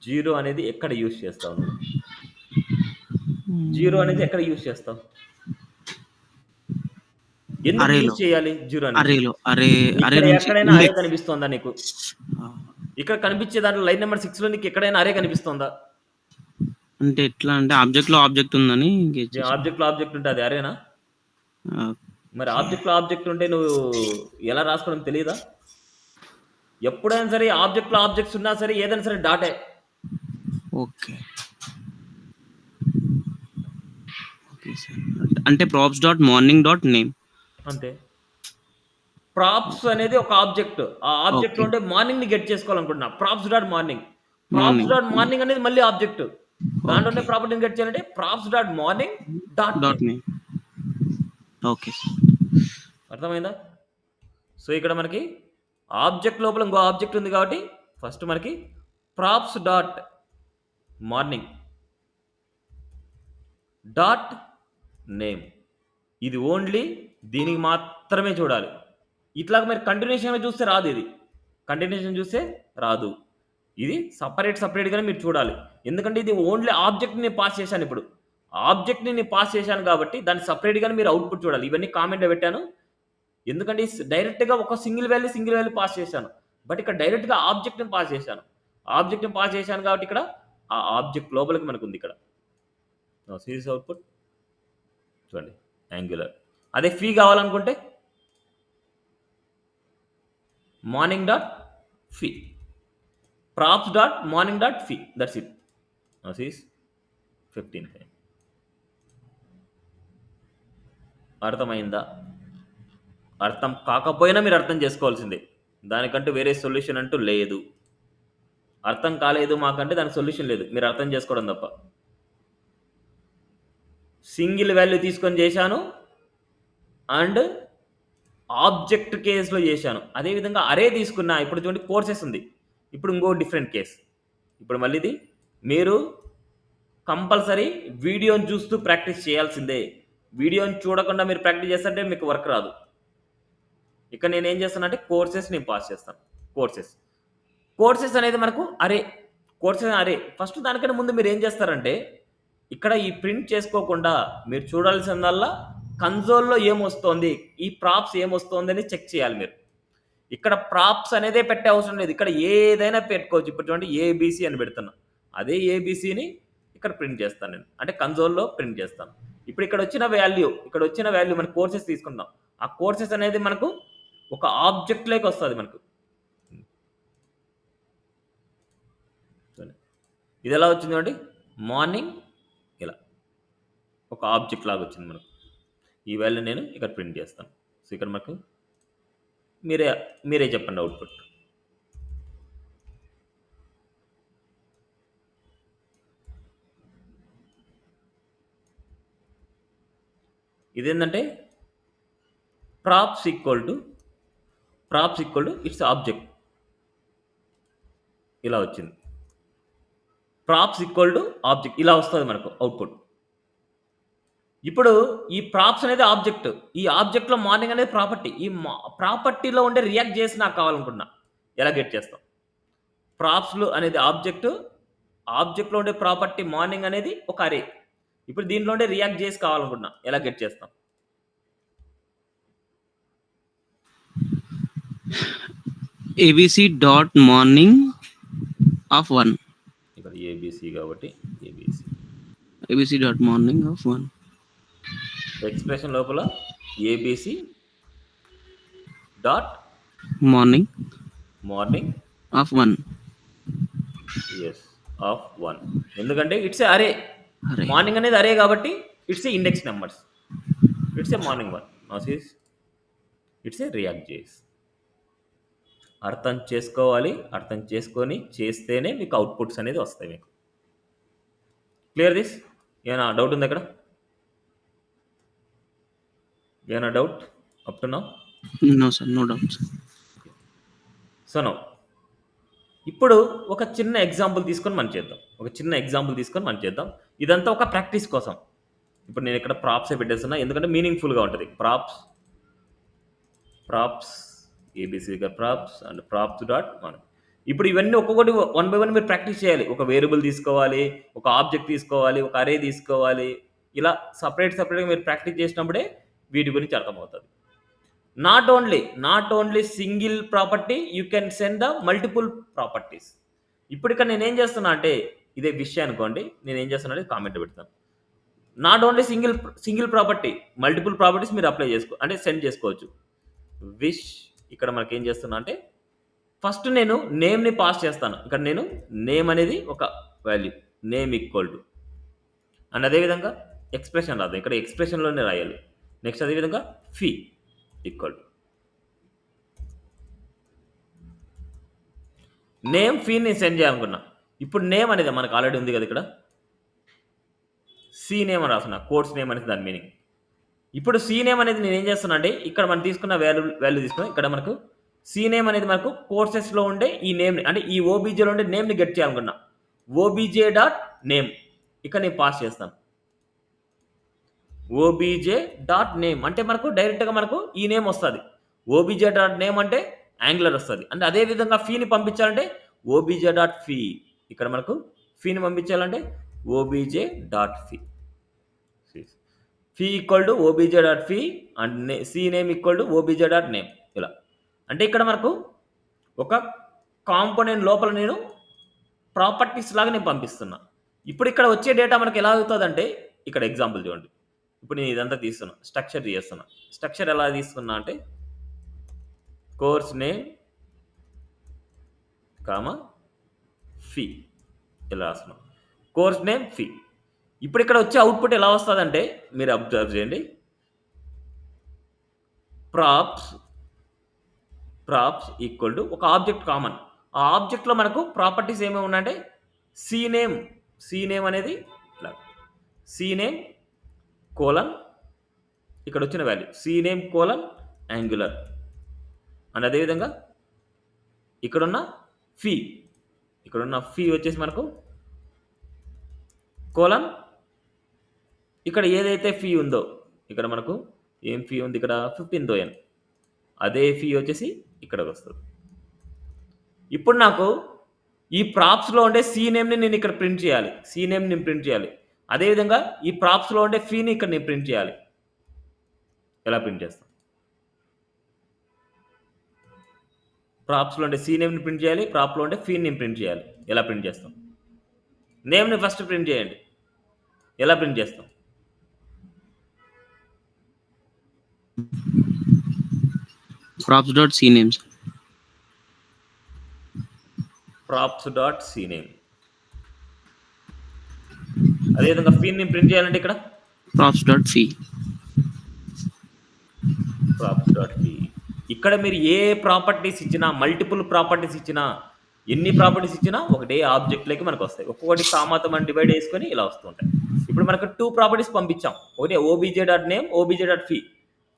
Zero అనేది ఎక్కడ యూజ్ చేస్తావు నువ్వు? జీరో అనేది ఎక్కడ యూజ్ చేస్తావు? ఎందుకు అరేలో. యూజ్ చేయాలి జీరో అనేది? అరేలో అరే ఇక్కడ ఎక్కడైనా అరే కనిపిస్తుందా నీకు? ఇక్కడ కనిపించే దాంట్లో లైన్ నెంబర్ 6 లో నీకు ఎక్కడైనా అరే కనిపిస్తుందా? అంటే ఎట్లా అంటే ఆబ్జెక్ట్ లో ఆబ్జెక్ట్ ఉందని ఆబ్జెక్ట్ లో ఆబ్జెక్ట్ ఉంటే అది అరేనా? మరి ఆబ్జెక్ట్ లో ఆబ్జెక్ట్ ఉంటే నువ్వు ఎలా రాసుకోవడం తెలియదా? ఎప్పుడైనా సరే ఆబ్జెక్ట్ లో ఆబ్జెక్ట్స్ ఉన్నా సరే ఏదైనా సరే డాటే. Okay okay sir. అంటే props dot morning dot name అంతే. ప్రాప్స్ అనేది ఒక ఆబ్జెక్ట్. ఆ ఆబ్జెక్ట్ లో ఉంటే మార్నింగ్ ని గెట్ చేసుకోవాలనుకుంటున్నా. Props dot morning. Props dot morning అనేది మళ్ళీ ఆబ్జెక్ట్. దాంట్లోనే ప్రాపర్టీని గెట్ చేయాలంటే props dot morning dot name. Okay, అర్థమైందా? సో ఇక్కడ మనకి ఆబ్జెక్ట్ లోపల ఇంకో ఆబ్జెక్ట్ ఉంది కాబట్టి ఫస్ట్ మనకి props dot morning dot name. ఇది ఓన్లీ దీనికి మాత్రమే చూడాలి. ఇట్లాగ మీరు కంటిన్యూషన్గా చూస్తే రాదు. ఇది కంటిన్యూషన్ చూస్తే రాదు. ఇది సపరేట్గానే మీరు చూడాలి. ఎందుకంటే ఇది ఓన్లీ ఆబ్జెక్ట్ని పాస్ చేశాను. ఇప్పుడు ఆబ్జెక్ట్ని నేను పాస్ చేశాను కాబట్టి దాన్ని సపరేట్గానే మీరు అవుట్పుట్ చూడాలి. ఇవన్నీ కామెంట్లో పెట్టాను. ఎందుకంటే డైరెక్ట్గా ఒక సింగిల్ వాల్యూ పాస్ చేశాను. బట్ ఇక్కడ డైరెక్ట్గా ఆబ్జెక్ట్ని పాస్ చేశాను. ఆబ్జెక్ట్ని పాస్ చేశాను కాబట్టి ఇక్కడ ఆ ఆబ్జెక్ట్ లోపలికి మనకు ఉంది. ఇక్కడ సిరీస్ అవుట్పుట్ చూడండి, యాంగులర్. అదే ఫీ కావాలనుకుంటే morning dot fee, props dot morning dot fee, that's it. Series 15. అర్థమైందా? అర్థం కాకపోయినా మీరు అర్థం చేసుకోవాల్సిందే. దానికంటూ వేరే సొల్యూషన్ అంటూ లేదు. అర్థం కాలేదు మాకంటే దానికి సొల్యూషన్ లేదు, మీరు అర్థం చేసుకోవడం తప్ప. సింగిల్ వాల్యూ తీసుకొని చేశాను అండ్ ఆబ్జెక్ట్ కేసులో చేశాను. అదేవిధంగా అరే తీసుకున్నా. ఇప్పుడు చూడండి కోర్సెస్ ఉంది. ఇప్పుడు ఇంకో డిఫరెంట్ కేస్. ఇప్పుడు మళ్ళీ ఇది మీరు కంపల్సరీ వీడియోని చూస్తూ ప్రాక్టీస్ చేయాల్సిందే. వీడియోని చూడకుండా మీరు ప్రాక్టీస్ చేస్తుంటే మీకు వర్క్ రాదు. ఇక్కడ నేను ఏం చేస్తానంటే కోర్సెస్ నేను పాస్ చేస్తాను. కోర్సెస్ అనేది మనకు అరే. కోర్సెస్ అరే. ఫస్ట్ దానికంటే ముందు మీరు ఏం చేస్తారంటే ఇక్కడ ఈ ప్రింట్ చేసుకోకుండా మీరు చూడాల్సిందల్లా కన్సోల్లో ఏమొస్తోంది, ఈ ప్రాప్స్ ఏమొస్తోంది అని చెక్ చేయాలి మీరు. ఇక్కడ ప్రాప్స్ అనేదే పెట్టే అవసరం లేదు. ఇక్కడ ఏదైనా పెట్టుకోవచ్చు. ఇప్పుడు చూడండి ఏబీసీ అని పెడుతున్నా. అదే ఏబీసీని ఇక్కడ ప్రింట్ చేస్తాను నేను, అంటే కన్సోల్లో ప్రింట్ చేస్తాను. ఇప్పుడు ఇక్కడ వచ్చిన వాల్యూ మన కోర్సెస్ తీసుకుందాం. ఆ కోర్సెస్ అనేది మనకు ఒక ఆబ్జెక్ట్ లేక వస్తుంది మనకు. ఇది ఎలా వచ్చింది చూడండి, మార్నింగ్ ఇలా ఒక ఆబ్జెక్ట్ లాగా వచ్చింది మనకు. ఈ వాల్యూ నేను ఇక్కడ ప్రింట్ చేస్తాను. సో ఇక్కడ మనకు మీరే చెప్పండి అవుట్పుట్. ఇదేంటంటే props equal to it's object. ఇలా వచ్చింది. ప్రాప్స్ ఈక్వల్ టు ఆబ్జెక్ట్ ఇలా వస్తుంది మనకు అవుట్పుట్. ఇప్పుడు ఈ ప్రాప్స్ అనేది ఆబ్జెక్ట్. ఈ ఆబ్జెక్ట్లో మార్నింగ్ అనేది ప్రాపర్టీ. ఈ ప్రాపర్టీలో ఉండే రియాక్ట్ చేసి నాకు కావాలనుకున్నా ఎలా గెట్ చేస్తాం? ప్రాప్స్లో అనేది ఆబ్జెక్ట్లో ఉండే ప్రాపర్టీ మార్నింగ్ అనేది ఒక అరే. ఇప్పుడు దీంట్లో ఉండే రియాక్ట్ చేసి కావాలనుకున్నా ఎలా గెట్ చేస్తాం? ABC dot morning of 1. ఇక్కడ ఏబిసి కాబట్టి ABC ABC dot morning of 1. Expression లోపల ABC dot morning morning of 1. S of 1. ఎందుకంటే ఇట్స్ ఏ అరే. అరే. మార్నింగ్ అనేది అరే కాబట్టి it's a index numbers. It's a morning 1. Now sees it's a React JS. అర్థం చేసుకోవాలి. అర్థం చేసుకొని చేస్తేనే మీకు అవుట్పుట్స్ అనేది వస్తాయి మీకు. Clear this? ఏమైనా డౌట్ ఉందా ఇక్కడ? ఏమైనా doubt up to now? No sir, no doubts. So now ఇప్పుడు ఒక చిన్న ఎగ్జాంపుల్ తీసుకొని మనం చేద్దాం. ఒక చిన్న ఎగ్జాంపుల్ తీసుకొని మనం చేద్దాం. ఇదంతా ఒక ప్రాక్టీస్ కోసం. ఇప్పుడు నేను ఇక్కడ ప్రాప్సే పెట్టేస్తున్నా ఎందుకంటే మీనింగ్ఫుల్గా ఉంటుంది. ప్రాప్స్ ఏబిసిగా ప్రాప్స్ అండ్ ప్రాప్స్ డాట్ మనం. ఇప్పుడు ఇవన్నీ ఒక్కొక్కటి 1 by 1 మీరు ప్రాక్టీస్ చేయాలి. ఒక వేరియబుల్ తీసుకోవాలి, ఒక ఆబ్జెక్ట్ తీసుకోవాలి, ఒక అరే తీసుకోవాలి. ఇలా సపరేట్గా మీరు ప్రాక్టీస్ చేసినప్పుడే వీటి గురించి అర్థమవుతుంది. Not only single property, you can send the multiple properties. ఇప్పుడు ఇక్కడ నేనేం చేస్తున్నా అంటే ఇదే విషయం అనుకోండి, నేనేం చేస్తున్నా అంటే కామెంట్ పెడతాను. Not only single property, multiple properties మీరు అప్లై అంటే సెండ్ చేసుకోవచ్చు. విష్ ఇక్కడ మనకి ఏం చేస్తున్నా అంటే ఫస్ట్ నేను నేమ్ని పాస్ చేస్తాను. ఇక్కడ నేను నేమ్ అనేది ఒక value, name equal to and అదేవిధంగా ఎక్స్ప్రెషన్ రాదు, ఇక్కడ ఎక్స్ప్రెషన్లోనే రాయాలి. నెక్స్ట్ అదేవిధంగా ఫీ ఈక్వల్ టు నేమ్ ఫీని సెండ్ చేయాలనుకున్నా. ఇప్పుడు నేమ్ అనేది మనకు ఆల్రెడీ ఉంది కదా, ఇక్కడ సి నేమ్ అని రాస్తున్నా, కోర్స్ నేమ్ అనేది దాని మీనింగ్. ఇప్పుడు సి నేమ్ అనేది నేను ఏం చేస్తున్నా అంటే ఇక్కడ మనం తీసుకున్న వాల్యూ తీసుకున్నా, ఇక్కడ మనకు సి నేమ్ అనేది మనకు కోర్సెస్లో ఉండే ఈ నేమ్ని అంటే ఈ ఓబీజేలో ఉండే నేమ్ని గెట్ చేయాలనుకున్నా. ఓబీజే డాట్ నేమ్ ఇక్కడ నేను పాస్ చేస్తాను. ఓబీజే డాట్ నేమ్ అంటే మనకు డైరెక్ట్గా మనకు ఈ నేమ్ వస్తుంది. ఓబీజే డాట్ నేమ్ అంటే యాంగులర్ వస్తుంది. అంటే అదేవిధంగా ఫీని పంపించాలంటే ఓబీజే డాట్ ఫీ, ఇక్కడ మనకు ఫీని పంపించాలంటే OBJ dot fee. Fee equal to OBJ dot fee and C name equal to OBJ dot name. ఇలా అంటే ఇక్కడ మనకు ఒక కాంపోనెంట్ లోపల నేను ప్రాపర్టీస్ లాగా నేను పంపిస్తున్నా. ఇప్పుడు ఇక్కడ వచ్చే డేటా మనకి ఎలా అవుతుందంటే ఇక్కడ ఎగ్జాంపుల్ చూడండి. ఇప్పుడు నేను ఇదంతా తీస్తున్నా, స్ట్రక్చర్ చేస్తున్నా. స్ట్రక్చర్ ఎలా తీసుకున్నా అంటే కోర్స్ నేమ్ కామా ఫీ ఇలా రాస్తున్నాం. Course name fee. ఇప్పుడు ఇక్కడ వచ్చే అవుట్పుట్ ఎలా వస్తుందంటే మీరు అబ్జర్వ్ చేయండి. ప్రాప్స్ ఈక్వల్ టు ఒక ఆబ్జెక్ట్ కామన్. ఆ ఆబ్జెక్ట్లో మనకు ప్రాపర్టీస్ ఏమేమి ఉన్నాయంటే సి నేమ్ అనేది ఇలా సి నేమ్ కోలన్ ఇక్కడ వచ్చిన value C name colon Angular and అదేవిధంగా ఇక్కడున్న ఫీ వచ్చేసి మనకు కోలన్ ఇక్కడ ఏదైతే ఫీ ఉందో ఇక్కడ మనకు ఏం ఫీ ఉంది, ఇక్కడ 15,000 అదే ఫీ వచ్చేసి ఇక్కడికి వస్తుంది. ఇప్పుడు నాకు ఈ ప్రాప్స్లో ఉండే సి నేమ్ని నేను ఇక్కడ ప్రింట్ చేయాలి, సి నేమ్ నేను ప్రింట్ చేయాలి. అదేవిధంగా ఈ ప్రాప్స్లో ఉండే ఫీని ఇక్కడ నేను ప్రింట్ చేయాలి. ఎలా ప్రింట్ చేస్తాం? ప్రాప్స్లో ఉండే సి నేమ్ని ప్రింట్ చేయాలి, ప్రాప్లో ఉండే ఫీని ప్రింట్ చేయాలి. ఎలా ప్రింట్ చేస్తాం? నేమ్ని ఫస్ట్ ప్రింట్ చేయండి. ఎలా ప్రింట్ చేస్తాం? Props dot C names. Props dot C name. అదేవిధంగా ఫీని ప్రింట్ చేయాలంటే ఇక్కడ props dot fee. Props dot fee. ఇక్కడ మీరు ఏ ప్రాపర్టీస్ ఇచ్చినా, మల్టిపుల్ ప్రాపర్టీస్ ఇచ్చినా, ఎన్ని ప్రాపర్టీస్ ఇచ్చినా ఒకటే ఆబ్జెక్ట్లోకి మనకు వస్తాయి. ఒక్కొక్కటి కామాతో మనం డివైడ్ చేసుకొని ఇలా వస్తుంటాయి. ఇప్పుడు మనకు 2 ప్రాపర్టీస్ పంపించాం. ఒకటి OBJ dot name, OBJ dot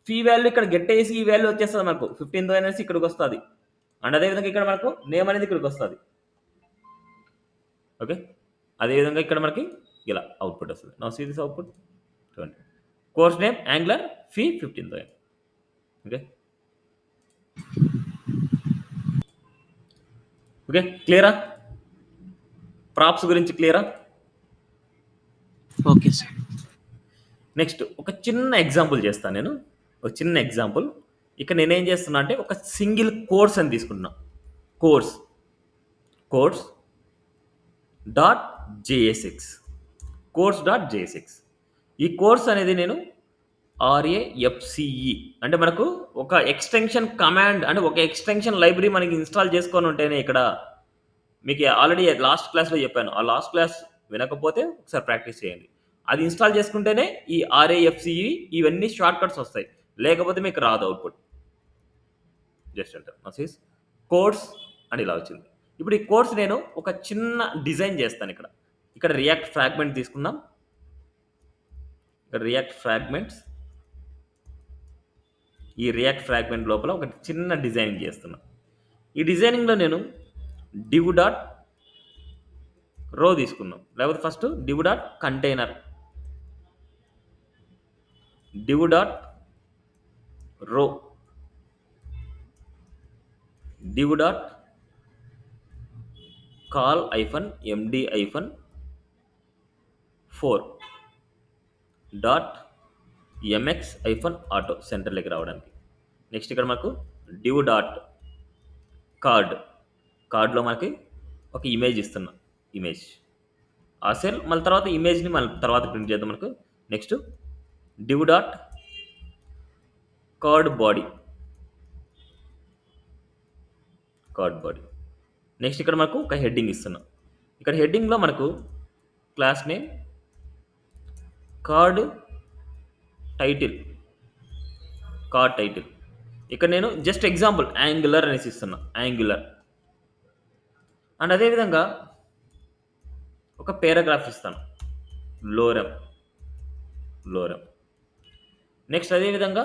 fee value ఇక్కడ గెట్ వేసి ఈ వాల్యూ వచ్చేస్తుంది మనకు 15,000 అనేసి ఇక్కడికి వస్తుంది. అండ్ అదేవిధంగా ఇక్కడ మనకు నేమ్ అనేది ఇక్కడికి వస్తుంది. ఓకే, అదేవిధంగా ఇక్కడ మనకి ఇలా అవుట్పుట్ వస్తుంది. నా సీ దిస్ అవుట్పుట్ చూడండి. Course name Angular, fee 15,000. Okay, క్లియరా? ప్రాప్స్ గురించి క్లియరా? Okay sir. నెక్స్ట్ ఒక చిన్న ఎగ్జాంపుల్ చేస్తాను నేను. ఒక చిన్న ఎగ్జాంపుల్. ఇక్కడ నేనేం చేస్తున్నా అంటే ఒక సింగిల్ కోర్స్ అని తీసుకుంటున్నా. Course course dot JSX course dot JSX ఈ కోర్స్ అనేది నేను RAFCE అంటే మనకు ఒక ఎక్స్టెన్షన్ కమాండ్ అంటే ఒక ఎక్స్టెన్షన్ లైబ్రరీ మనకి ఇన్స్టాల్ చేసుకొని ఉంటేనే ఇక్కడ మీకు ఆల్రెడీ లాస్ట్ క్లాస్లో చెప్పాను. ఆ లాస్ట్ క్లాస్ వినకపోతే ఒకసారి ప్రాక్టీస్ చేయండి. అది ఇన్స్టాల్ చేసుకుంటేనే ఈ RAFCE ఇవన్నీ షార్ట్ కట్స్ వస్తాయి. లేకపోతే మీకు రాదు అవుట్పుట్. జస్ట్ అంటే కోర్స్ అని ఇలా వచ్చింది. ఇప్పుడు ఈ కోర్స్ నేను ఒక చిన్న డిజైన్ చేస్తాను ఇక్కడ. ఇక్కడ రియాక్ట్ ఫ్రాగ్మెంట్ తీసుకుందాం. ఇక్కడ రియాక్ట్ ఫ్రాగ్మెంట్స్ ఈ రియాక్ట్ ఫ్రాగ్మెంట్ లోపల ఒక చిన్న డిజైనింగ్ చేస్తున్నా. ఈ డిజైనింగ్లో నేను div డాట్ రో తీసుకుందాం. లేకపోతే first div dot container div dot రో div dot call -md -4 dot mx -auto సెంటర్లోకి రావడానికి. నెక్స్ట్ ఇక్కడ మనకు div డాట్ కార్డ్లో మనకి ఒక ఇమేజ్ ఇస్తున్నాం. ఇమేజ్ ఆ సెల్ మళ్ళీ తర్వాత ఇమేజ్ని మళ్ళీ తర్వాత ప్రింట్ చేద్దాం. మనకు next div dot card body next ఇక్కడ మనకు ఒక హెడ్డింగ్ ఇస్తున్నాం. ఇక్కడ హెడ్డింగ్లో మనకు క్లాస్ నేమ్ కార్డ్ టైటిల్ ఇక్కడ నేను జస్ట్ ఎగ్జాంపుల్ యాంగులర్ అనేసి ఇస్తున్నా. యాంగులర్ అండ్ అదేవిధంగా ఒక పారాగ్రాఫ్ ఇస్తాను. లోరమ్ నెక్స్ట్ అదేవిధంగా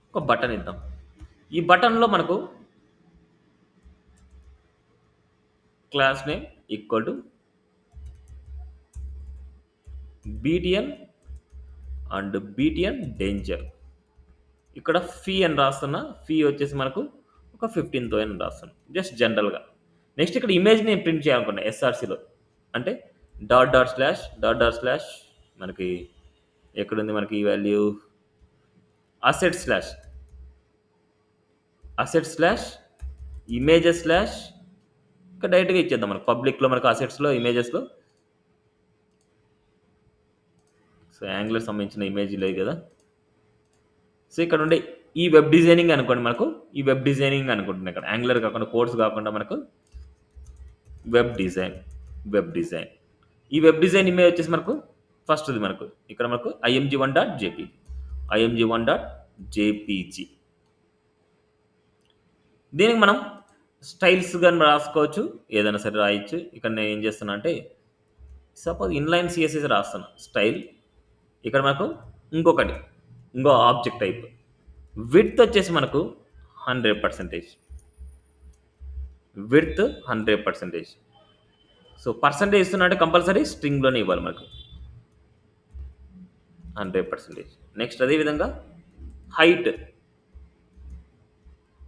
ఒక బటన్ ఇద్దాం. ఈ బటన్లో మనకు class name equal to BTN and BTN danger. ఇక్కడ ఫీ అని రాస్తున్నా. ఫీ వచ్చేసి మనకు ఒక 15,000 అని రాస్తాను జస్ట్ జనరల్గా. నెక్స్ట్ ఇక్కడ ఇమేజ్ నేను ప్రింట్ చేయాలనుకున్నా SRCలో అంటే డాట్ స్లాష్ మనకి ఎక్కడుంది మనకి ఈ value asset slash images slash ఇక్కడ డైరెక్ట్గా ఇచ్చేద్దాం. మనకు పబ్లిక్లో మనకు అసెట్స్లో ఇమేజెస్లో సో యాంగులర్ సంబంధించిన ఇమేజ్ లేదు కదా. సో ఇక్కడ ఉండే ఈ వెబ్ డిజైనింగ్ అనుకోండి. మనకు ఈ వెబ్ డిజైనింగ్ అనుకుంటున్నాం. ఇక్కడ యాంగులర్ కాకుండా కోర్స్ కాకుండా మనకు వెబ్ డిజైన్ ఈ వెబ్ డిజైన్ ఇమేజ్ వచ్చేసి మనకు ఫస్ట్ది మనకు ఇక్కడ మనకు img1.jpg దీనికి మనం స్టైల్స్ కానీ రాసుకోవచ్చు, ఏదైనా సరే రాయొచ్చు. ఇక్కడ నేను ఏం చేస్తున్నా అంటే సపోజ్ ఇన్లైన్ CSS రాస్తాను. స్టైల్ ఇక్కడ మనకు ఇంకో ఆబ్జెక్ట్ టైప్ విడ్త్ వచ్చేసి మనకు 100%. సో పర్సంటేజ్ ఇస్తున్నా అంటే కంపల్సరీ స్ట్రింగ్లోనే ఇవ్వాలి మనకు 100%. నెక్స్ట్ అదేవిధంగా హైట్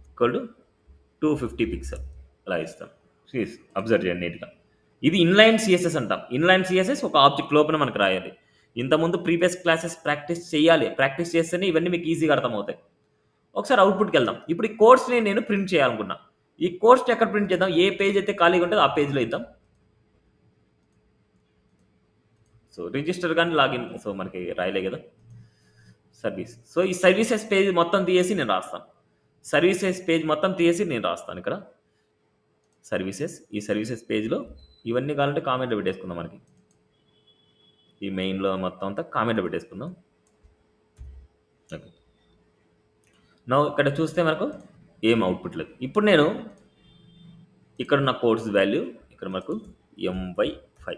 ఈక్వల్ టు 250 పిక్సెల్ అలా ఇస్తాం. అబ్జర్వ్ చేయండి నీట్గా. ఇది ఇన్లైన్ CSS అంటాం. ఇన్లైన్ CSS ఒక ఆబ్జెక్ట్ లోపల మనకు రాయాలి. ఇంతకుముందు ప్రీవియస్ క్లాసెస్ ప్రాక్టీస్ చేయాలి. ప్రాక్టీస్ చేస్తేనే ఇవన్నీ మీకు ఈజీగా అర్థమవుతాయి. ఒకసారి అవుట్పుట్కి వెళ్దాం. ఇప్పుడు ఈ కోర్స్ని నేను ప్రింట్ చేయాలనుకున్నా. ఈ కోర్స్ ఎక్కడ ప్రింట్ చేద్దాం? ఏ పేజ్ అయితే ఖాళీగా ఉంటుందో ఆ పేజ్లో ఇద్దాం. సో రిజిస్టర్ కానీ లాగిన్ సో మనకి రాయలే కదా సర్వీస్. సో ఈ సర్వీసెస్ పేజ్ మొత్తం తీసేసి నేను రాస్తాను. ఇక్కడ ఈ సర్వీసెస్ పేజ్లో ఇవన్నీ కావాలంటే కామెంట్లో పెట్టేసుకుందాం. మనకి ఈ మెయిన్లో మొత్తం అంతా కామెంట్లో పెట్టేసుకుందాం. ఓకే, నా ఇక్కడ చూస్తే మనకు ఏం అవుట్పుట్ లేదు. ఇప్పుడు నేను ఇక్కడ ఉన్న కోర్స్ వాల్యూ ఇక్కడ మనకు MY5.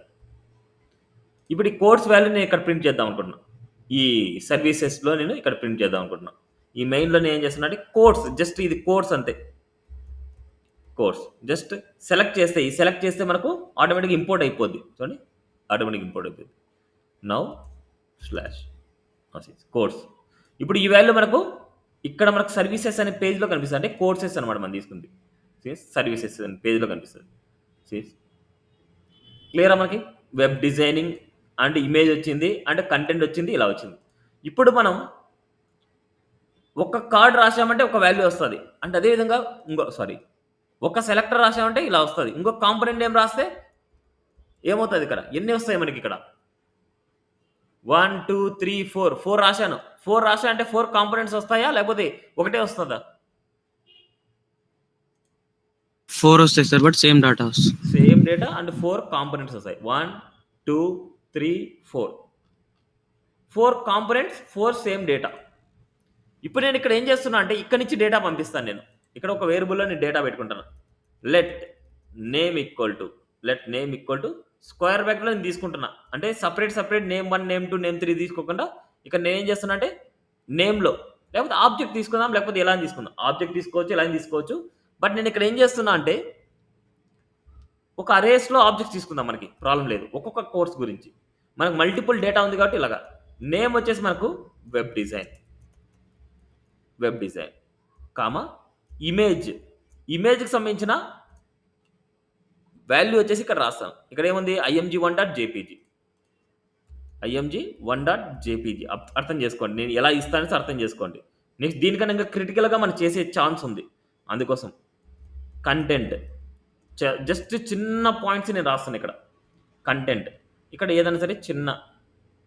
ఇప్పుడు ఈ కోర్స్ వాల్యూ నేను ఇక్కడ ప్రింట్ చేద్దాం అనుకుంటున్నా. ఈ సర్వీసెస్లో నేను ఇక్కడ ప్రింట్ చేద్దాం అనుకుంటున్నా. ఈ మెయిన్లో నేను ఏం చేస్తున్నా అంటే కోర్స్ జస్ట్ ఇది కోర్స్ అంతే. కోర్స్ జస్ట్ సెలెక్ట్ చేస్తే మనకు ఆటోమేటిక్గా ఇంపోర్ట్ అయిపోద్ది. చూడండి ఆటోమేటిక్ ఇంపోర్ట్ అయిపోద్ది. Now slash course. ఇప్పుడు ఈ వాల్యూ మనకు ఇక్కడ మనకు సర్వీసెస్ అనే పేజ్లో కనిపిస్తుంది. అంటే కోర్సెస్ అనమాట మనం తీసుకుంది. సర్వీసెస్ అనే పేజ్లో కనిపిస్తుంది. క్లియరా? మనకి వెబ్ డిజైనింగ్ అండ్ ఇమేజ్ వచ్చింది అంటే కంటెంట్ వచ్చింది, ఇలా వచ్చింది. ఇప్పుడు మనం ఒక కార్డ్ రాసామంటే ఒక వాల్యూ వస్తుంది. అంటే అదేవిధంగా ఒక సెలెక్టర్ రాసామంటే ఇలా వస్తుంది. ఇంకొక కాంపోనెంట్ నేమ్ రాస్తే ఏమవుతుంది? ఇక్కడ ఎన్ని వస్తాయి మనకి? ఇక్కడ 1 2 3 4 4 రాశాను. 4 రాశా అంటే 4 కాంపోనెంట్స్ వస్తాయా? లేకపోతే ఒకటే వస్తుందా? 4 వస్తాయి సార్, బట్ సేమ్ డేటా వస్తుంది. సేమ్ డేటా అండ్ 4 కాంపోనెంట్స్ వస్తాయి. 1 2 3 4 4 కాంపోనెంట్స్, 4 సేమ్ డేటా. ఇప్పుడు నేను ఇక్కడ ఏం చేస్తున్నా అంటే ఇక్కడ నుంచి డేటా పంపిస్తాను నేను. ఇక్కడ ఒక వేరియబుల్‌లో నేను డేటా పెట్టుకుంటాను. Let name equal to square బ్రాకెట్‌లో నేను తీసుకుంటున్నా. అంటే సెపరేట్ నేమ్ 1, నేమ్ 2, నేమ్ 3 తీసుకోకుండా ఇక్కడ నేనేం చేస్తున్నా అంటే నేమ్‌లో లేకపోతే ఆబ్జెక్ట్ తీసుకుందాం, లేకపోతే ఎలా అని తీసుకుందాం. ఆబ్జెక్ట్ తీసుకోవచ్చు, ఎలా అని తీసుకోవచ్చు. బట్ నేను ఇక్కడ ఏం చేస్తున్నా అంటే ఒక అరేస్‌లో ఆబ్జెక్ట్స్ తీసుకుందాం, మనకి ప్రాబ్లమ్ లేదు. ఒక్కొక్క కోర్స్ గురించి. మనకు మల్టిపుల్ డేటా ఉంది కాబట్టి ఇలాగా. నేమ్ వచ్చేసి మనకు వెబ్ డిజైన్, కామా ఇమేజ్‌కి సంబంధించిన వాల్యూ వచ్చేసి ఇక్కడ రాస్తాను. ఇక్కడ ఏముంది? img1.jpg అర్థం చేసుకోండి. నేను ఎలా ఇస్తానో అర్థం చేసుకోండి. నెక్స్ట్ దీనికన్నా ఇంకా క్రిటికల్‌గా మనం చేసే ఛాన్స్ ఉంది. అందుకోసం కంటెంట్ జస్ట్ చిన్న పాయింట్స్ నేను రాస్తాను ఇక్కడ. కంటెంట్ ఇక్కడ ఏదైనా సరే చిన్న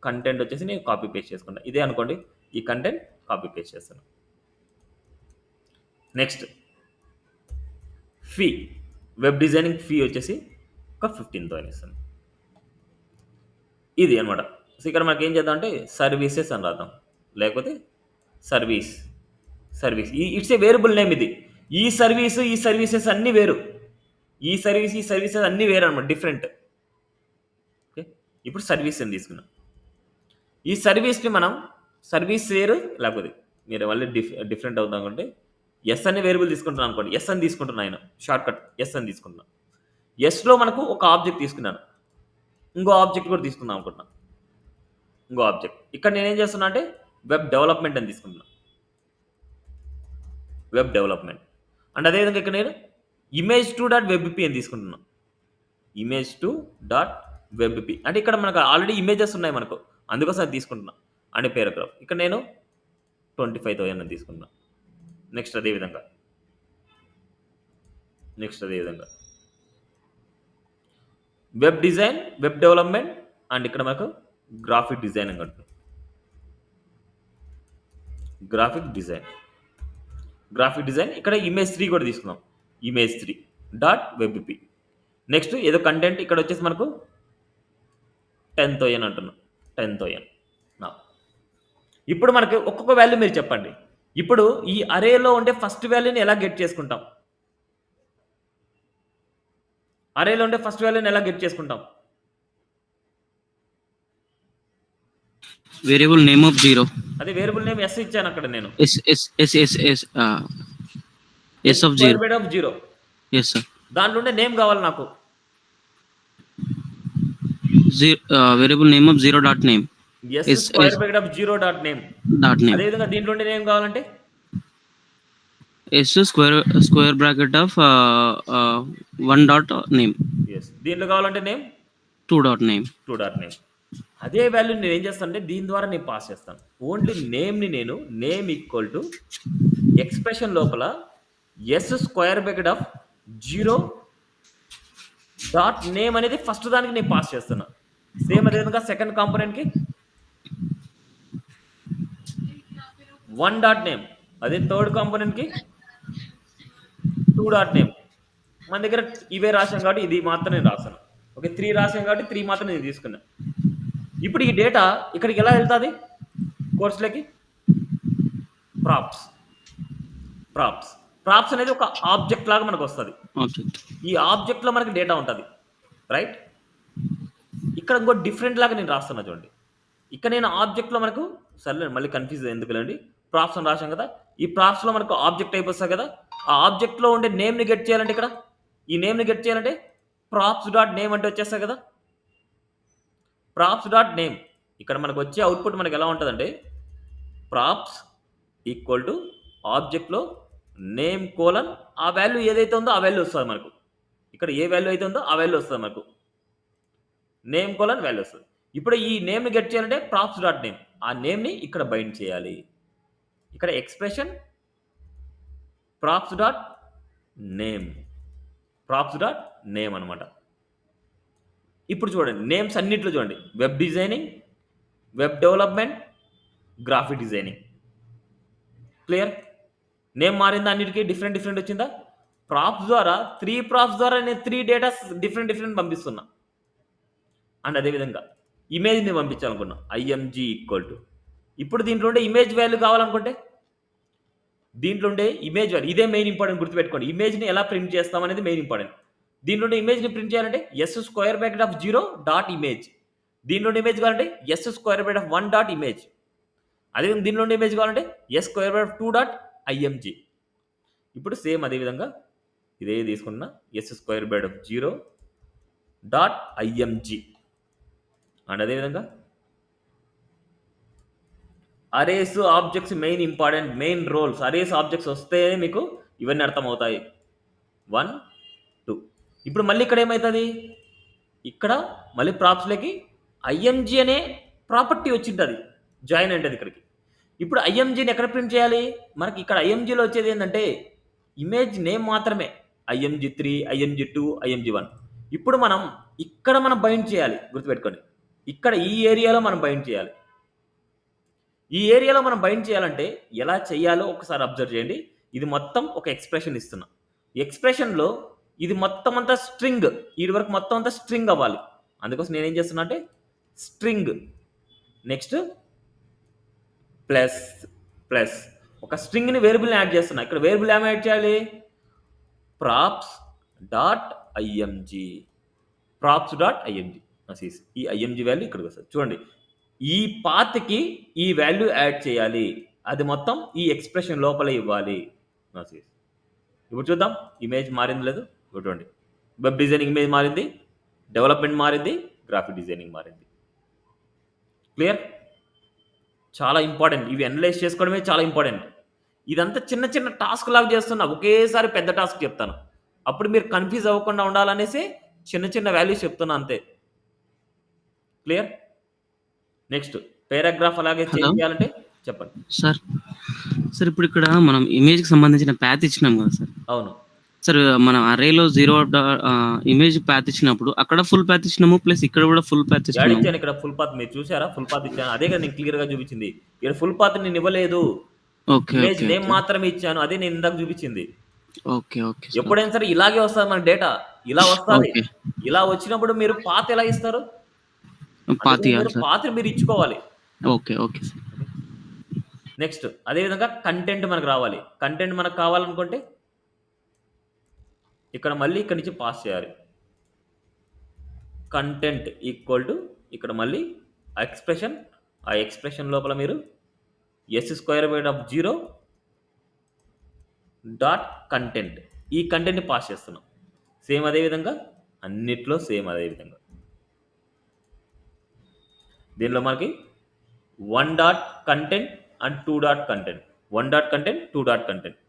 కంటెంట్ వచ్చేసి నేను కాపీ పేస్ట్ చేసుకుంటా. ఇదే అనుకోండి, ఈ కంటెంట్ కాపీ పేస్ట్ చేస్తాను. Next fee, web designing fee వచ్చేసి ఒక 15,000 ఇస్తాను. ఇది అనమాట. సో ఇక్కడ మనకి ఏం చేద్దాం అంటే సర్వీసెస్ అని రాద్దాం, లేకపోతే service. It's a variable name ఇది. ఈ సర్వీసెస్ అన్నీ వేరు. ఈ సర్వీసెస్ అన్నీ వేరు అనమాట, డిఫరెంట్. ఓకే, ఇప్పుడు సర్వీస్ అని తీసుకున్నాం. ఈ సర్వీస్ని మనం సర్వీస్ వేరు, లేకపోతే మీరు మళ్ళీ డిఫరెంట్ అవుతాం అనుకుంటే ఎస్ అనే వేరియబుల్ తీసుకుంటున్నాను అనుకోండి. ఎస్ అని తీసుకుంటున్నాను, ఆయన షార్ట్ కట్ ఎస్ అని తీసుకుంటున్నాను. ఎస్లో మనకు ఒక ఆబ్జెక్ట్ తీసుకున్నాను, ఇంకో ఆబ్జెక్ట్ కూడా తీసుకుందాం అనుకుంటున్నాను. ఇంకో ఆబ్జెక్ట్ ఇక్కడ నేనేం చేస్తున్నా అంటే వెబ్ డెవలప్మెంట్ అని తీసుకుంటున్నాను. వెబ్ డెవలప్మెంట్ అండ్ అదేవిధంగా ఇక్కడ నేను image2.webp అని తీసుకుంటున్నాను. image2.webp అంటే ఇక్కడ మనకు ఆల్రెడీ ఇమేజెస్ ఉన్నాయి మనకు, అందుకోసం అది తీసుకుంటున్నాను. అనే పేరాగ్రాఫ్ ఇక్కడ నేను 25,000 అని తీసుకుంటున్నాను. నెక్స్ట్ అదేవిధంగా web design, web development and ఇక్కడ మనకు గ్రాఫిక్ డిజైన్ అని ఉంటుంది. గ్రాఫిక్ డిజైన్ ఇక్కడ image3 కూడా తీసుకుందాం. image3.webp. నెక్స్ట్ ఏదో కంటెంట్ ఇక్కడ వచ్చేసి మనకు 10,000 అంటున్నాం. 10,000. ఇప్పుడు మనకి ఒక్కొక్క వాల్యూ మీరు చెప్పండి. ఇప్పుడు ఈ అరేలో ఉండే ఫస్ట్ వాల్యూని ఎలా గెట్ చేసుకుంటాం? Variable name of 0. అదే వేరియబుల్ నేమ్ ఎస్ ఇచ్చాను అక్కడ నేను. S of 0. Yes sir. దాంట్లో ఉండే నేమ్ కావాలి నాకు. Variable name of 0.name. Square bracket of 0.name. అదే విధంగా దీంట్లో ఉండే నేమ్ కావాలంటే స్క్వేర్ బ్రాకెట్ ఆఫ్ 1.name. దీంట్లో కావాలంటే నేమ్ 2.name. అదే వాల్యూ నేను ఏం చేస్తాను అంటే దీని ద్వారా నేను పాస్ చేస్తాను. ఓన్లీ నేమ్ని నేను నేమ్ ఈక్వల్ టు ఎక్స్ప్రెషన్ లోపల స్క్వేర్ బ్రాకెట్ ఆఫ్ 0.name అనేది ఫస్ట్ దానికి నేను పాస్ చేస్తున్నా. సేమ్ అదేవిధంగా సెకండ్ కాంపోనెంట్కి 1.name, అదే థర్డ్ కాంపోనెంట్కి 2.name. మన దగ్గర ఇవే రాసాం కాబట్టి ఇది మాత్రం నేను రాస్తాను. ఓకే, 3 రాసాం కాబట్టి 3 మాత్రం నేను తీసుకున్నా. ఇప్పుడు ఈ డేటా ఇక్కడికి ఎలా వెళ్తుంది? కోర్సులకి ప్రాప్స్ అనేది ఒక ఆబ్జెక్ట్ లాగా మనకు వస్తుంది. ఈ ఆబ్జెక్ట్లో మనకి డేటా ఉంటుంది, రైట్? ఇక్కడ ఇంకో డిఫరెంట్ లాగా నేను రాస్తున్నా చూడండి. ఇక్కడ నేను ఆబ్జెక్ట్లో మనకు సర్లే మళ్ళీ కన్ఫ్యూజ్ ఎందుకులేండి, ప్రాప్స్ అని రాసాం కదా. ఈ ప్రాప్స్లో మనకు ఆబ్జెక్ట్ టైప్ వస్తుంది కదా. ఆ ఆబ్జెక్ట్లో ఉండే నేమ్ని గెట్ చేయాలంటే ఇక్కడ ఈ నేమ్ని గెట్ చేయాలంటే props.name అంటే వచ్చేస్తాయి కదా. props.name ఇక్కడ మనకు వచ్చే అవుట్పుట్ మనకి ఎలా ఉంటుందంటే ప్రాప్స్ ఈక్వల్ టు ఆబ్జెక్ట్లో నేమ్ కోలన్ ఆ వాల్యూ ఏదైతే ఉందో ఆ వాల్యూ వస్తుంది మనకు. ఇక్కడ ఏ వాల్యూ అయితే ఉందో ఆ వాల్యూ వస్తుంది మనకు, నేమ్ కోలన్ వాల్యూ వస్తుంది. ఇప్పుడు ఈ నేమ్ని గెట్ చేయాలంటే props.name ఆ నేమ్ని ఇక్కడ బైండ్ చేయాలి. ఇక్కడ expression props.name props dot name అనమాట. ఇప్పుడు చూడండి నేమ్స్ అన్నిట్లో చూడండి, web designing, web development, graphic designing. Clear? Name మారిందా, అన్నిటికీ డిఫరెంట్ డిఫరెంట్ వచ్చిందా? ప్రాప్స్ ద్వారా 3 ప్రాప్స్ ద్వారా నేను 3 డేటాస్ డిఫరెంట్ డిఫరెంట్ పంపిస్తున్నా. అండ్ అదేవిధంగా ఇమేజ్ని పంపించాలనుకున్నా, ఐఎంజీ ఈక్వల్ టు, ఇప్పుడు దీంట్లో ఉండే ఇమేజ్ వాల్యూ కావాలనుకుంటే దీంట్లో ఉండే ఇమేజ్ వాల్యూ, ఇదే మెయిన్ ఇంపార్టెంట్, గుర్తుపెట్టుకోండి. ఇమేజ్ని ఎలా ప్రింట్ చేస్తాం అనేది మెయిన్ ఇంపార్టెంట్. దీంట్లో ఉండే ఇమేజ్ని ప్రింట్ చేయాలంటే s² డాట్ ఇమేజ్. దీంట్లో ఉండే ఇమేజ్ కావాలంటే s² డాట్ ఇమేజ్. అదేవిధంగా దీనిలో ఉండే ఇమేజ్ కావాలంటే s² డాట్ ఐఎంజీ. ఇప్పుడు సేమ్ అదేవిధంగా ఇదే తీసుకున్న s² డాట్ ఐఎంజీ. అండ్ అదేవిధంగా arrays objects main important, main roles. Arrays objects వస్తేనే మీకు ఇవన్నీ అర్థమవుతాయి. 1, 2. ఇప్పుడు మళ్ళీ ఇక్కడ ఏమవుతుంది, ఇక్కడ మళ్ళీ ప్రాప్స్లోకి ఐఎంజీ అనే ప్రాపర్టీ వచ్చింటుంది, జాయిన్ అంటే ఇక్కడికి. ఇప్పుడు ఐఎంజీని ఎక్కడ ప్రింట్ చేయాలి, మనకి ఇక్కడ ఐఎంజీలో వచ్చేది ఏంటంటే ఇమేజ్ నేమ్ మాత్రమే, IMG3, IMG2, IMG1. ఇప్పుడు మనం ఇక్కడ బైండ్ చేయాలి, గుర్తుపెట్టుకోండి. ఇక్కడ ఈ ఏరియాలో మనం బైండ్ చేయాలి. ఈ ఏరియాలో మనం బైండ్ చేయాలంటే ఎలా చేయాలో ఒకసారి అబ్జర్వ్ చేయండి. ఇది మొత్తం ఒక ఎక్స్ప్రెషన్ ఇస్తున్నా. ఎక్స్ప్రెషన్లో ఇది మొత్తం అంతా స్ట్రింగ్, వీడి వరకు మొత్తం అంతా స్ట్రింగ్ అవ్వాలి. అందుకోసం నేనేం చేస్తున్నా అంటే స్ట్రింగ్ నెక్స్ట్ ప్లస్ ప్లస్ ఒక స్ట్రింగ్ని వేరియబుల్ని యాడ్ చేస్తున్నా. ఇక్కడ వేరియబుల్ ఏమి యాడ్ చేయాలి, props dot IMG. Props dot IMG. ఈ ఐఎంజీ వాల్యూ ఇక్కడికి వస్తుంది. చూడండి, ఈ పాత్కి ఈ వాల్యూ యాడ్ చేయాలి, అది మొత్తం ఈ ఎక్స్ప్రెషన్ లోపల ఇవ్వాలి. ఇప్పుడు చూద్దాం ఇమేజ్ మారింది లేదు. చూడండి, వెబ్ డిజైనింగ్ ఇమేజ్ మారింది, డెవలప్మెంట్ మారింది, గ్రాఫిక్ డిజైనింగ్ మారింది. క్లియర్? చాలా ఇంపార్టెంట్, ఇవి అనలైజ్ చేసుకోవడమే చాలా ఇంపార్టెంట్. ఇదంతా చిన్న చిన్న టాస్క్ లాగా చేస్తున్నా, ఒకేసారి పెద్ద టాస్క్ చెప్తాను. అప్పుడు మీరు కన్ఫ్యూజ్ అవ్వకుండా ఉండాలనేసి చిన్న చిన్న వాల్యూస్ చెప్తున్నా అంతే. క్లియర్? నెక్స్ట్ పారాగ్రాఫ్ అలాగే చేంజ్ చేయాలంటే చెప్పండి సార్. సార్ ఇప్పుడు ఇక్కడ మనం ఇమేజ్కి సంబంధించిన ప్యాత్ ఇచ్చినాం కదా సార్. అవును సార్, మనం అరేలో 0 ఇమేజ్ ప్యాత్ ఇచ్చినప్పుడు అక్కడ ఫుల్ ప్యాత్ ఇచ్చినాము, ప్లస్ ఇక్కడ కూడా ఫుల్ ప్యాత్ ఇచ్చాను. ఇచ్చినాము. ఇక్కడ ఫుల్ పాత్ మీరు చూసారా, ఫుల్ పాత్ ఇచ్చాను, అదే కదా నేను క్లియర్ గా చూపించింది. ఇక్కడ ఫుల్ పాత్ నేను ఇవ్వలేదు, ఓకే ఇమేజ్ ఓకే నేమ్ మాత్రమే ఇచ్చాను, అదే నేను ఇందాక చూపించింది. ఓకే ఓకే ఎప్పుడైనా సరే ఇలాగే వస్తుంది మన డేటా, ఇలా వస్తుంది. ఓకే. ఇలా వచ్చినప్పుడు మీరు పాత్ ఎలా ఇస్తారు, పాత్ ఇవ్వాలి సార్. పాత్ర మీరు ఇచ్చుకోవాలి. Okay okay sir. నెక్స్ట్ అదేవిధంగా కంటెంట్ మనకు రావాలి. కంటెంట్ మనకు కావాలనుకుంటే ఇక్కడ మళ్ళీ ఇక్కడి నుంచి పాస్ చేయాలి. కంటెంట్ ఈక్వల్ టు ఇక్కడ మళ్ళీ ఎక్స్ప్రెషన్, ఆ ఎక్స్ప్రెషన్ లోపల మీరు s² డాట్ కంటెంట్, ఈ కంటెంట్ని పాస్ చేస్తున్నాం. సేమ్ అదేవిధంగా అన్నిట్లో సేమ్ అదేవిధంగా దీనిలో మనకి 1 dot content and 2 dot content, 1 dot content, 2 dot content.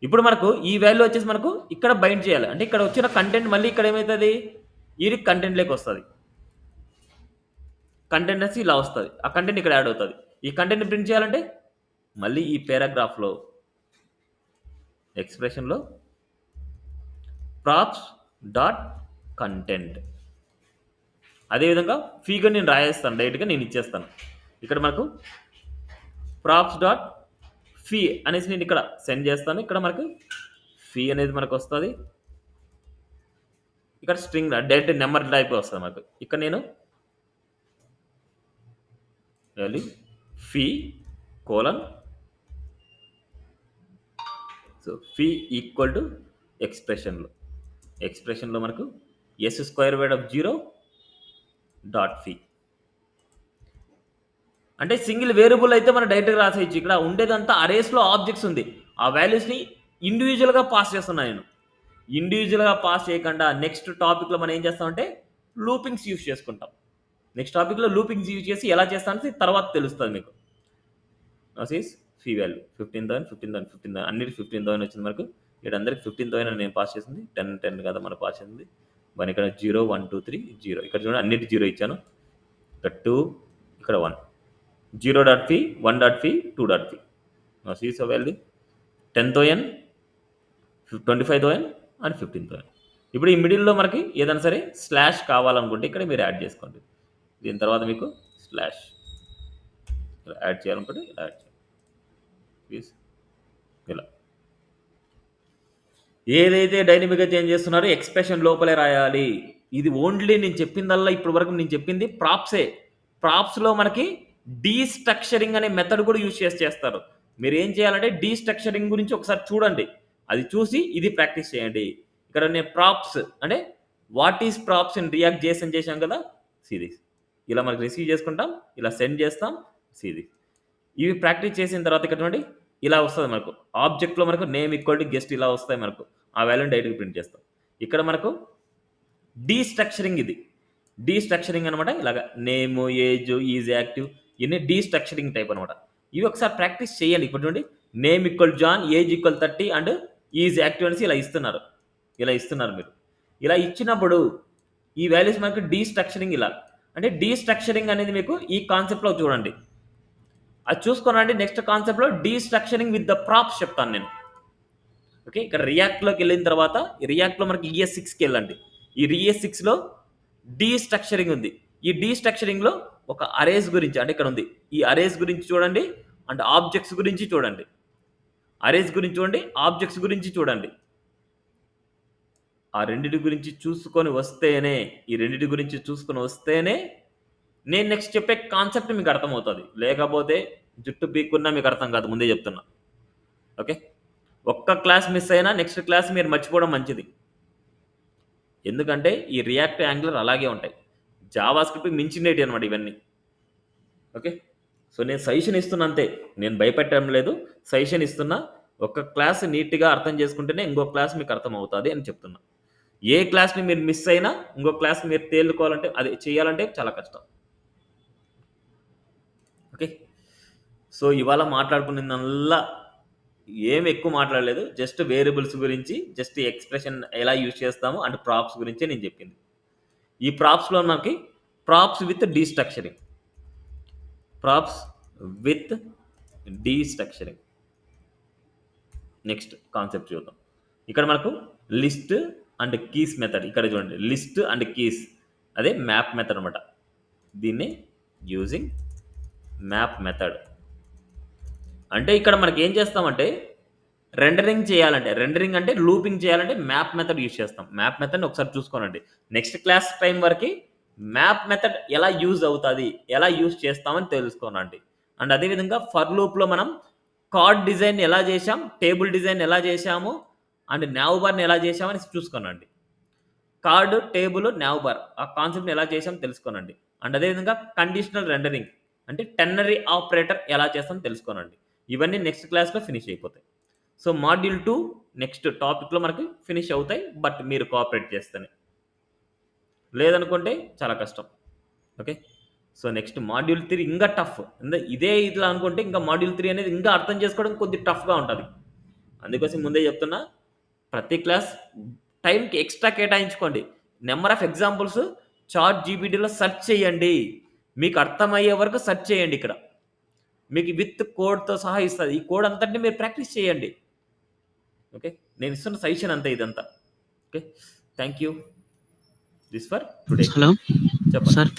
ఇప్పుడు మనకు ఈ వాల్యూ వచ్చేసి మనకు ఇక్కడ బైండ్ చేయాలి. అంటే ఇక్కడ వచ్చిన కంటెంట్ మళ్ళీ ఇక్కడ ఏమవుతుంది, ఈ కంటెంట్లోకి వస్తుంది. కంటెంట్ వచ్చి ఇలా వస్తుంది, ఆ కంటెంట్ ఇక్కడ యాడ్ అవుతుంది. ఈ కంటెంట్ని ప్రింట్ చేయాలంటే మళ్ళీ ఈ పారాగ్రాఫ్లో ఎక్స్ప్రెషన్లో ప్రాప్స్ డాట్ కంటెంట్. అదేవిధంగా ఫీగర్ నేను రాయేస్తాను, డైరెక్ట్గా నేను ఇచ్చేస్తాను. ఇక్కడ మనకు ప్రాప్స్ డాట్ ఫీ అనేసి నేను ఇక్కడ సెండ్ చేస్తాను. ఇక్కడ మనకు ఫీ అనేది మనకు వస్తుంది. ఇక్కడ స్ట్రింగ్ డైరెక్ట్ నెంబర్ టైప్ వస్తుంది మనకు. ఇక్కడ నేను fee colon, so fee equal to ఎక్స్ప్రెషన్లో మనకు s² డాట్ ఫీ. అంటే సింగిల్ వేరియబుల్ అయితే మనం డైరెక్ట్గా రాసేయచ్చు. ఇక్కడ ఉండేదంతా అరేస్లో ఆబ్జెక్ట్స్ ఉంది, ఆ వాల్యూస్ని ఇండివిజువల్గా పాస్ చేస్తున్నాను నేను. ఇండివిజువల్గా పాస్ చేయకుండా నెక్స్ట్ టాపిక్లో మనం ఏం చేస్తామంటే లూపింగ్స్ యూజ్ చేసుకుంటాం. నెక్స్ట్ టాపిక్లో లూపింగ్స్ యూజ్ చేసి ఎలా చేస్తానంటే తర్వాత తెలుస్తుంది మీకు. నోసీస్ ఫీ వాల్యూ 15,000, 15,000, 15,000 అన్నిటి 15,000 వచ్చింది మనకు. ఇక్కడ అందరికి 15,000 నేను పాస్ చేసింది, 10 కదా మనం పాస్ చేసింది. మన ఇక్కడ 0, 1, 2, 3 0, ఇక్కడ చూడండి అన్నిటి 0 ఇచ్చాను. ఇక్కడ 2, ఇక్కడ 1, 0 dot fee, 1 dot fee, 2 dot fee. నోసీస్ వాల్యూ 10,000, 25,000 అండ్ 15,000. ఇప్పుడు ఈ మిడిల్‌లో మనకి ఏదైనా సరే స్లాష్ కావాలనుకుంటే ఇక్కడ మీరు యాడ్ చేసుకోండి. దీని తర్వాత మీకు స్లాష్ ఇలా యాడ్ చేయాలనుకుంటే ఇలా యాడ్ చేయండి. ప్లీజ్ ఇలా. ఏదైతే డైనమిక్‌గా చేంజ్ చేస్తున్నారో ఎక్స్‌ప్రెషన్ లోపలే రాయాలి. ఇది ఓన్లీ నేను చెప్పిందల్లా ఇప్పటి వరకు నేను చెప్పింది ప్రాప్సే. ప్రాప్స్‌లో మనకి డీస్ట్రక్చరింగ్ అనే మెథడ్ కూడా యూజ్ చేస్తారు. మీరేం చేయాలంటే డీస్ట్రక్చరింగ్ గురించి ఒకసారి చూడండి. అది చూసి ఇది ప్రాక్టీస్ చేయండి. ఇక్కడ నేను ప్రాప్స్ అంటే what is props in React JSON చేశాం కదా! See this. ఇలా మనకి రిసీవ్ చేసుకుంటాం. ఇలా సెండ్ చేస్తాం. See this. ఇవి ప్రాక్టీస్ చేసిన తర్వాత ఇక్కడ చూడండి ఇలా వస్తది మనకు. ఆబ్జెక్ట్‌లో మనకు నేమ్ ఈక్వల్ టు గెస్ట్ ఇలా వస్తాయి మనకు. ఆ వాల్యూని డైరెక్ట్‌గా ప్రింట్ చేస్తాం. ఇక్కడ మనకు డీస్ట్రక్చరింగ్ ఇది. డీస్ట్రక్చరింగ్ అనమాట ఇలాగ నేము, ఏజ్, ఈజ్ యాక్టివ్ ఇయన్నీ డీస్ట్రక్చరింగ్ టైప్ అనమాట. ఇవి ఒకసారి ప్రాక్టీస్ చేయండి. ఇప్పుడు చూడండి name equal John, age equal 30 and is active అనేసి ఇలా ఇస్తున్నారు. ఇలా ఇస్తున్నారు మీరు. ఇలా ఇచ్చినప్పుడు ఈ వాల్యూస్ మనకు డీస్ట్రక్చరింగ్ ఇలా. అంటే డీస్ట్రక్చరింగ్ అనేది మీకు ఈ కాన్సెప్ట్‌లో చూడండి. అది చూసుకోనండి నెక్స్ట్ కాన్సెప్ట్‌లో డీస్ట్రక్చరింగ్ విత్ ద ప్రాప్స్ చెప్తాను నేను. ఓకే. ఇక్కడ రియాక్ట్‌లోకెళ్ళిన తర్వాత ఈ రియాక్ట్‌లో మనకి ES6కెళ్ళండి. ఈ ES6లో డీస్ట్రక్చరింగ్ ఉంది. ఈ డీస్ట్రక్చరింగ్‌లో ఒక అరేస్ గురించి అంటే ఇక్కడ ఉంది. ఈ అరేస్ గురించి చూడండి అండ్ ఆబ్జెక్ట్స్ గురించి చూడండి. అరేస్ గురించి చూడండి, ఆబ్జెక్ట్స్ గురించి చూడండి. ఆ రెండిటి గురించి చూసుకొని వస్తేనే ఈ రెండిటి గురించి చూసుకొని వస్తేనే నేను నెక్స్ట్ చెప్పే కాన్సెప్ట్ మీకు అర్థమవుతది. లేకపోతే జుట్టు పీక్కున్నా మీకు అర్థం కాదు. ముందే చెప్తున్నా. ఓకే. ఒక్క క్లాస్ మిస్ అయినా నెక్స్ట్ క్లాస్ మీరు మర్చిపోవడం మంచిది. ఎందుకంటే ఈ రియాక్ట్, యాంగులర్ అలాగే ఉంటాయి. జావా స్క్రిప్ట్ మించినేటివి అనమాట ఇవన్నీ. ఓకే. సో నేను సజెషన్ ఇస్తున్నా అంతే. నేను భయపెట్టడం లేదు. సజెషన్ ఇస్తున్నా. ఒక క్లాస్ నీట్‌గా అర్థం చేసుకుంటేనే ఇంకో క్లాస్ మీకు అర్థమవుతది అని చెప్తున్నా. ఏ క్లాస్‌ని మీరు మిస్ అయినా ఇంకో క్లాస్ మీరు తేలుకోవాలంటే అది చేయాలంటే చాలా కష్టం. ఓకే. సో ఇవాళ మాట్లాడుకున్నదల్లా ఏమి ఎక్కువ మాట్లాడలేదు. జస్ట్ వేరియబుల్స్ గురించి, జస్ట్ ఎక్స్‌ప్రెషన్ ఎలా యూజ్ చేస్తాము అండ్ ప్రాప్స్ గురించే నేను చెప్పింది. ఈ ప్రాప్స్‌లో మనకి props with destructuring. Props with destructuring. Next concept చూద్దాం. ఇక్కడ మనకు లిస్ట్ అండ్ కీస్ మెథడ్ ఇక్కడ చూడండి. లిస్ట్ అండ్ కీస్ అదే మ్యాప్ మెథడ్ అనమాట. దీన్ని యూజింగ్ మ్యాప్ మెథడ్. అంటే ఇక్కడ మనకి ఏం చేస్తామంటే రెండరింగ్ చేయాలంటే రెండరింగ్ అంటే లూపింగ్ చేయాలంటే మ్యాప్ మెథడ్ యూజ్ చేస్తాం. మ్యాప్ మెథడ్‌ని ఒకసారి చూసుకోనండి. నెక్స్ట్ క్లాస్ టైం వరకి మ్యాప్ మెథడ్ ఎలా యూజ్ అవుతది, ఎలా యూజ్ చేస్తామని తెలుసుకోనండి. అండ్ అదే విధంగా ఫర్ లూప్‌లో మనం కార్డ్ డిజైన్ ఎలా చేశాం, టేబుల్ డిజైన్ ఎలా చేశాము అండ్ నావ్ బార్‌ని ఎలా చేశామని చూసుకోనండి. కార్డ్, టేబుల్, నావ్ బార్ ఆ కాన్సెప్ట్‌ని ఎలా చేశామో తెలుసుకోనండి. అండ్ అదే విధంగా కండిషనల్ రెండరింగ్ అంటే టెర్నరీ ఆపరేటర్ ఎలా చేస్తామో తెలుసుకోనండి. ఇవన్నీ నెక్స్ట్ క్లాస్‌లో ఫినిష్ అయిపోతాయి. సో మాడ్యూల్ 2 నెక్స్ట్ టాపిక్‌లో మనకి ఫినిష్ అవుతాయి. బట్ మీరు కోఆపరేట్ చేస్తేనే. లేదనుకుంటే చాలా కష్టం. ఓకే. సో నెక్స్ట్ మాడ్యూల్ 3 ఇంకా టఫ్. ఇదే ఇట్లా అనుకుంటే ఇంకా మాడ్యూల్ 3 అనేది ఇంకా అర్థం చేసుకోవడం కొద్దిగా టఫ్‌గా ఉంటది. అందుకోసం ముందే చెప్తున్నా. ప్రతి క్లాస్ టైంకి ఎక్స్‌ట్రా కేటాయించుకోండి. నంబర్ ఆఫ్ ఎగ్జాంపుల్స్ చాట్ జీపీటీలో సెర్చ్ చేయండి. మీకు అర్థమయ్యే వరకు సెర్చ్ చేయండి ఇక్కడ. మీకు విత్ కోడ్‌తో సహా ఇస్తది. ఈ కోడ్ అంతటిని మీరు ప్రాక్టీస్ చేయండి. ఓకే. నేను ఇస్తున్న సజెషన్ అంతే ఇదంతా. Okay. Thank you. This for today. Hello చెప్పండి. సార్